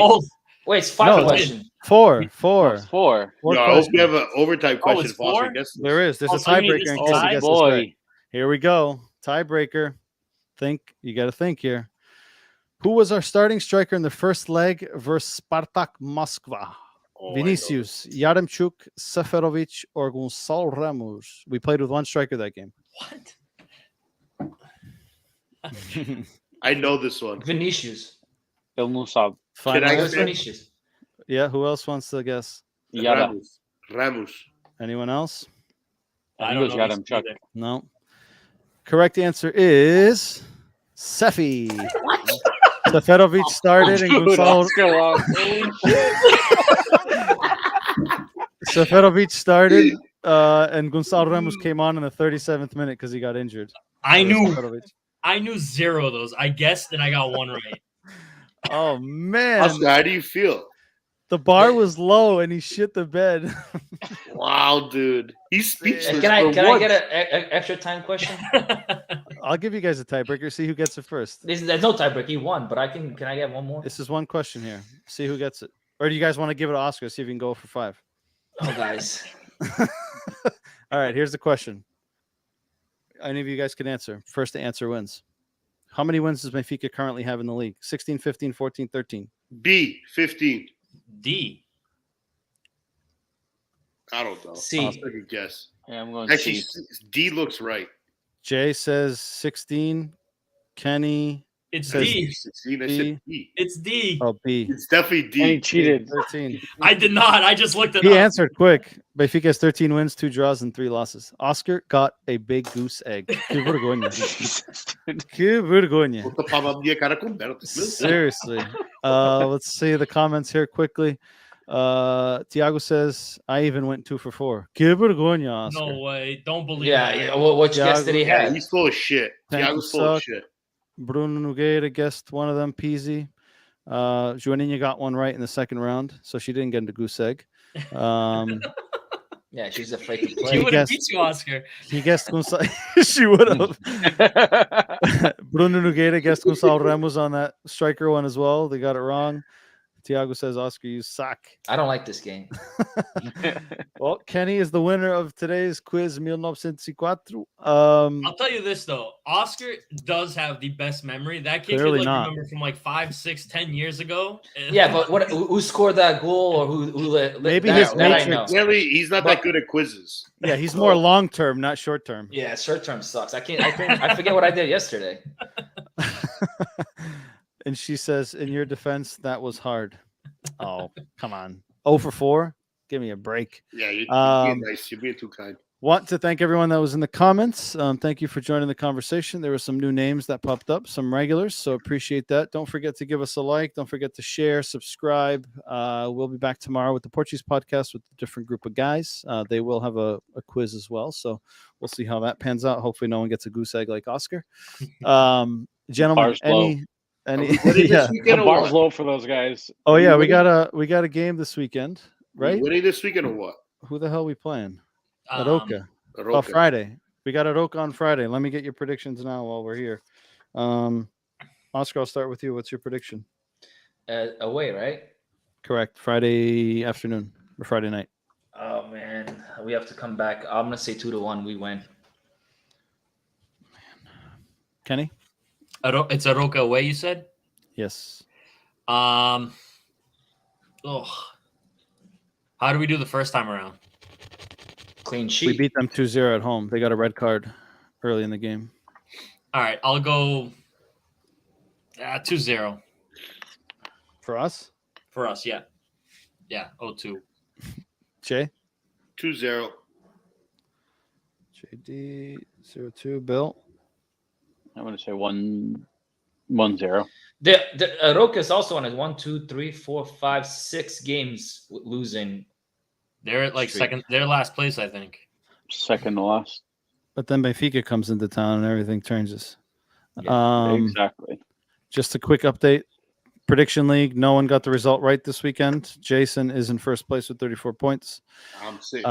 Wait, it's 5 questions. 4. 4. No, I hope we have an overtime question. It's 4? There is. There's a so you need tiebreaker this in to case tie? you guess this right. Here we go. Tiebreaker. You got to think here. Who was our starting striker in the first leg versus Spartak Moskva? Vinicius, Yaremchuk, Seferovic, or Gonçalo Ramos? We played with one striker that game. What? I know this one. Vinicius. Ele não sabe. Can I It was guess? Vinicius. Yeah, who else wants to guess? Yada. Ramos. Anyone else? I He don't goes know Yada this Chuck. either. No. Correct answer is Sefi. Seferovic started and Gonçalo. Seferovic started and Gonçalo Ramos came on in the 37th minute because he got injured. I knew Seferovic. 0 of those. I guessed and I got 1 right. Oh man, Oscar, how do you feel? the bar was low and he shit the bed. Wow, dude. He's speechless. Can I for once. get an extra time question? I'll give you guys a tiebreaker. See who gets it first. There's no tiebreak. He won, but can I get one more? This is one question here. See who gets it. Or do you guys want to give it to Oscar? See if you can go for 5. Oh, guys. All right, here's the question. Any of you guys can answer. First to answer wins. How many wins does Benfica currently have in the league? 16, 15, 14, 13. B, 15. D. I don't know. C. I'll take a guess. Yeah, I'm going Actually, C. D looks right. Jay says 16. Kenny It's says D. 16, I said B. It's D. Oh, B. It's definitely D. And he cheated. 13. I did not. I just looked it He up. answered quick. Benfica has 13 wins, 2 draws, and 3 losses. Oscar got a big goose egg. Que vergonha. Que vergonha. Vou tapar a minha cara com Bento. Seriously. Let's see the comments here quickly. Tiago says, I even went 2 for 4. Que vergonha, Oscar. No way. Don't believe Yeah, that. yeah. What guess did he Yeah, have? he's full of shit. Thank Thiago's you, full of suck. shit. Bruno Nogueira guessed one of them, Peasy. Joaninha got one right in the second round, so she didn't get into goose egg. Yeah, she's afraid to She play. would have guessed- beat you, Oscar. He guessed Gonçalo. She would have. Bruno Nogueira guessed Gonçalo Ramos on that striker one as well. They got it wrong. Tiago says, Oscar, you suck. I don't like this game. Well, Kenny is the winner of today's quiz 1904. I'll tell you this though, Oscar does have the best memory. That kid Clearly could not. remember from like 5, 6, 10 years ago. Yeah, but who scored that goal or who Maybe that, his that I matrix- know. Clearly, he's not that good at quizzes. Yeah, he's more long term, not short term. Yeah, short term sucks. I forget what I did yesterday. And she says, in your defense, that was hard. Oh, come on. 0 for 4? Give me a break. Yeah, you're being nice. You're being too kind. Want to thank everyone that was in the comments. Thank you for joining the conversation. There were some new names that popped up, some regulars, so appreciate that. Don't forget to give us a like. Don't forget to share, subscribe. We'll be back tomorrow with the Portuguese podcast with a different group of guys. They will have a quiz as well, so we'll see how that pans out. Hopefully no one gets a goose egg like Oscar. Gentlemen, Bar's low. any Yeah. The bar's low for those guys. Oh yeah, we got a game this weekend, right? Winning this weekend or what? Who the hell are we playing? Aroca. Aroca. Oh, Friday. We got Aroca on Friday. Let me get your predictions now while we're here. Oscar, I'll start with you. What's your prediction? Away, right? Correct. Friday afternoon or Friday night. Oh man, we have to come back. I'm gonna say 2-1. We win. Kenny? It's Aroca away, you said? Yes. How do we do the first time around? Clean sheet. We beat them 2-0 at home. They got a red card early in the game. All right, I'll go 2-0. For us? For us, yeah. Yeah, 0-2. Jay? 2-0. JD 0-2. Bill? I'm going to say 1-0. The Aroca is also on a 1, 2, 3, 4, 5, 6 games losing. They're at like streak. second. They're last place, I think. Second to last. But then Benfica comes into town and everything changes. Exactly. Just a quick update. Prediction League. No one got the result right this weekend. Jason is in first place with 34 points. I'm sick.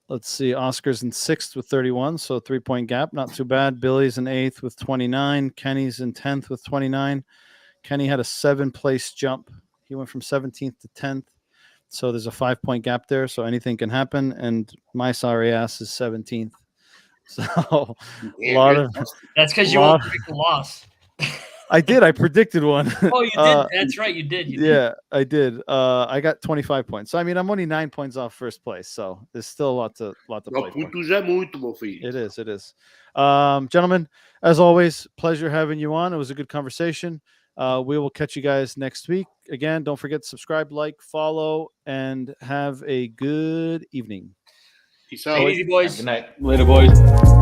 Let's see. Oscar's in 6th with 31, so 3-point gap. Not too bad. Billy's in 8th with 29. Kenny's in 10th with 29. Kenny had a 7-place jump. He went from 17th to 10th. So there's a 5-point gap there. So anything can happen. And my sorry ass is 17th. So a lot of That's because you won't predict the loss. I did. I predicted one. Oh, you did. That's right. You did. Yeah, I did. I got 25 points. So I mean, I'm only 9 points off first place. So there's still a lot to play for. It is. It is. Gentlemen, as always, pleasure having you on. It was a good conversation. We will catch you guys next week. Again, don't forget to subscribe, like, follow, and have a good evening. Peace out. Take it easy, boys. Good night. Later, boys.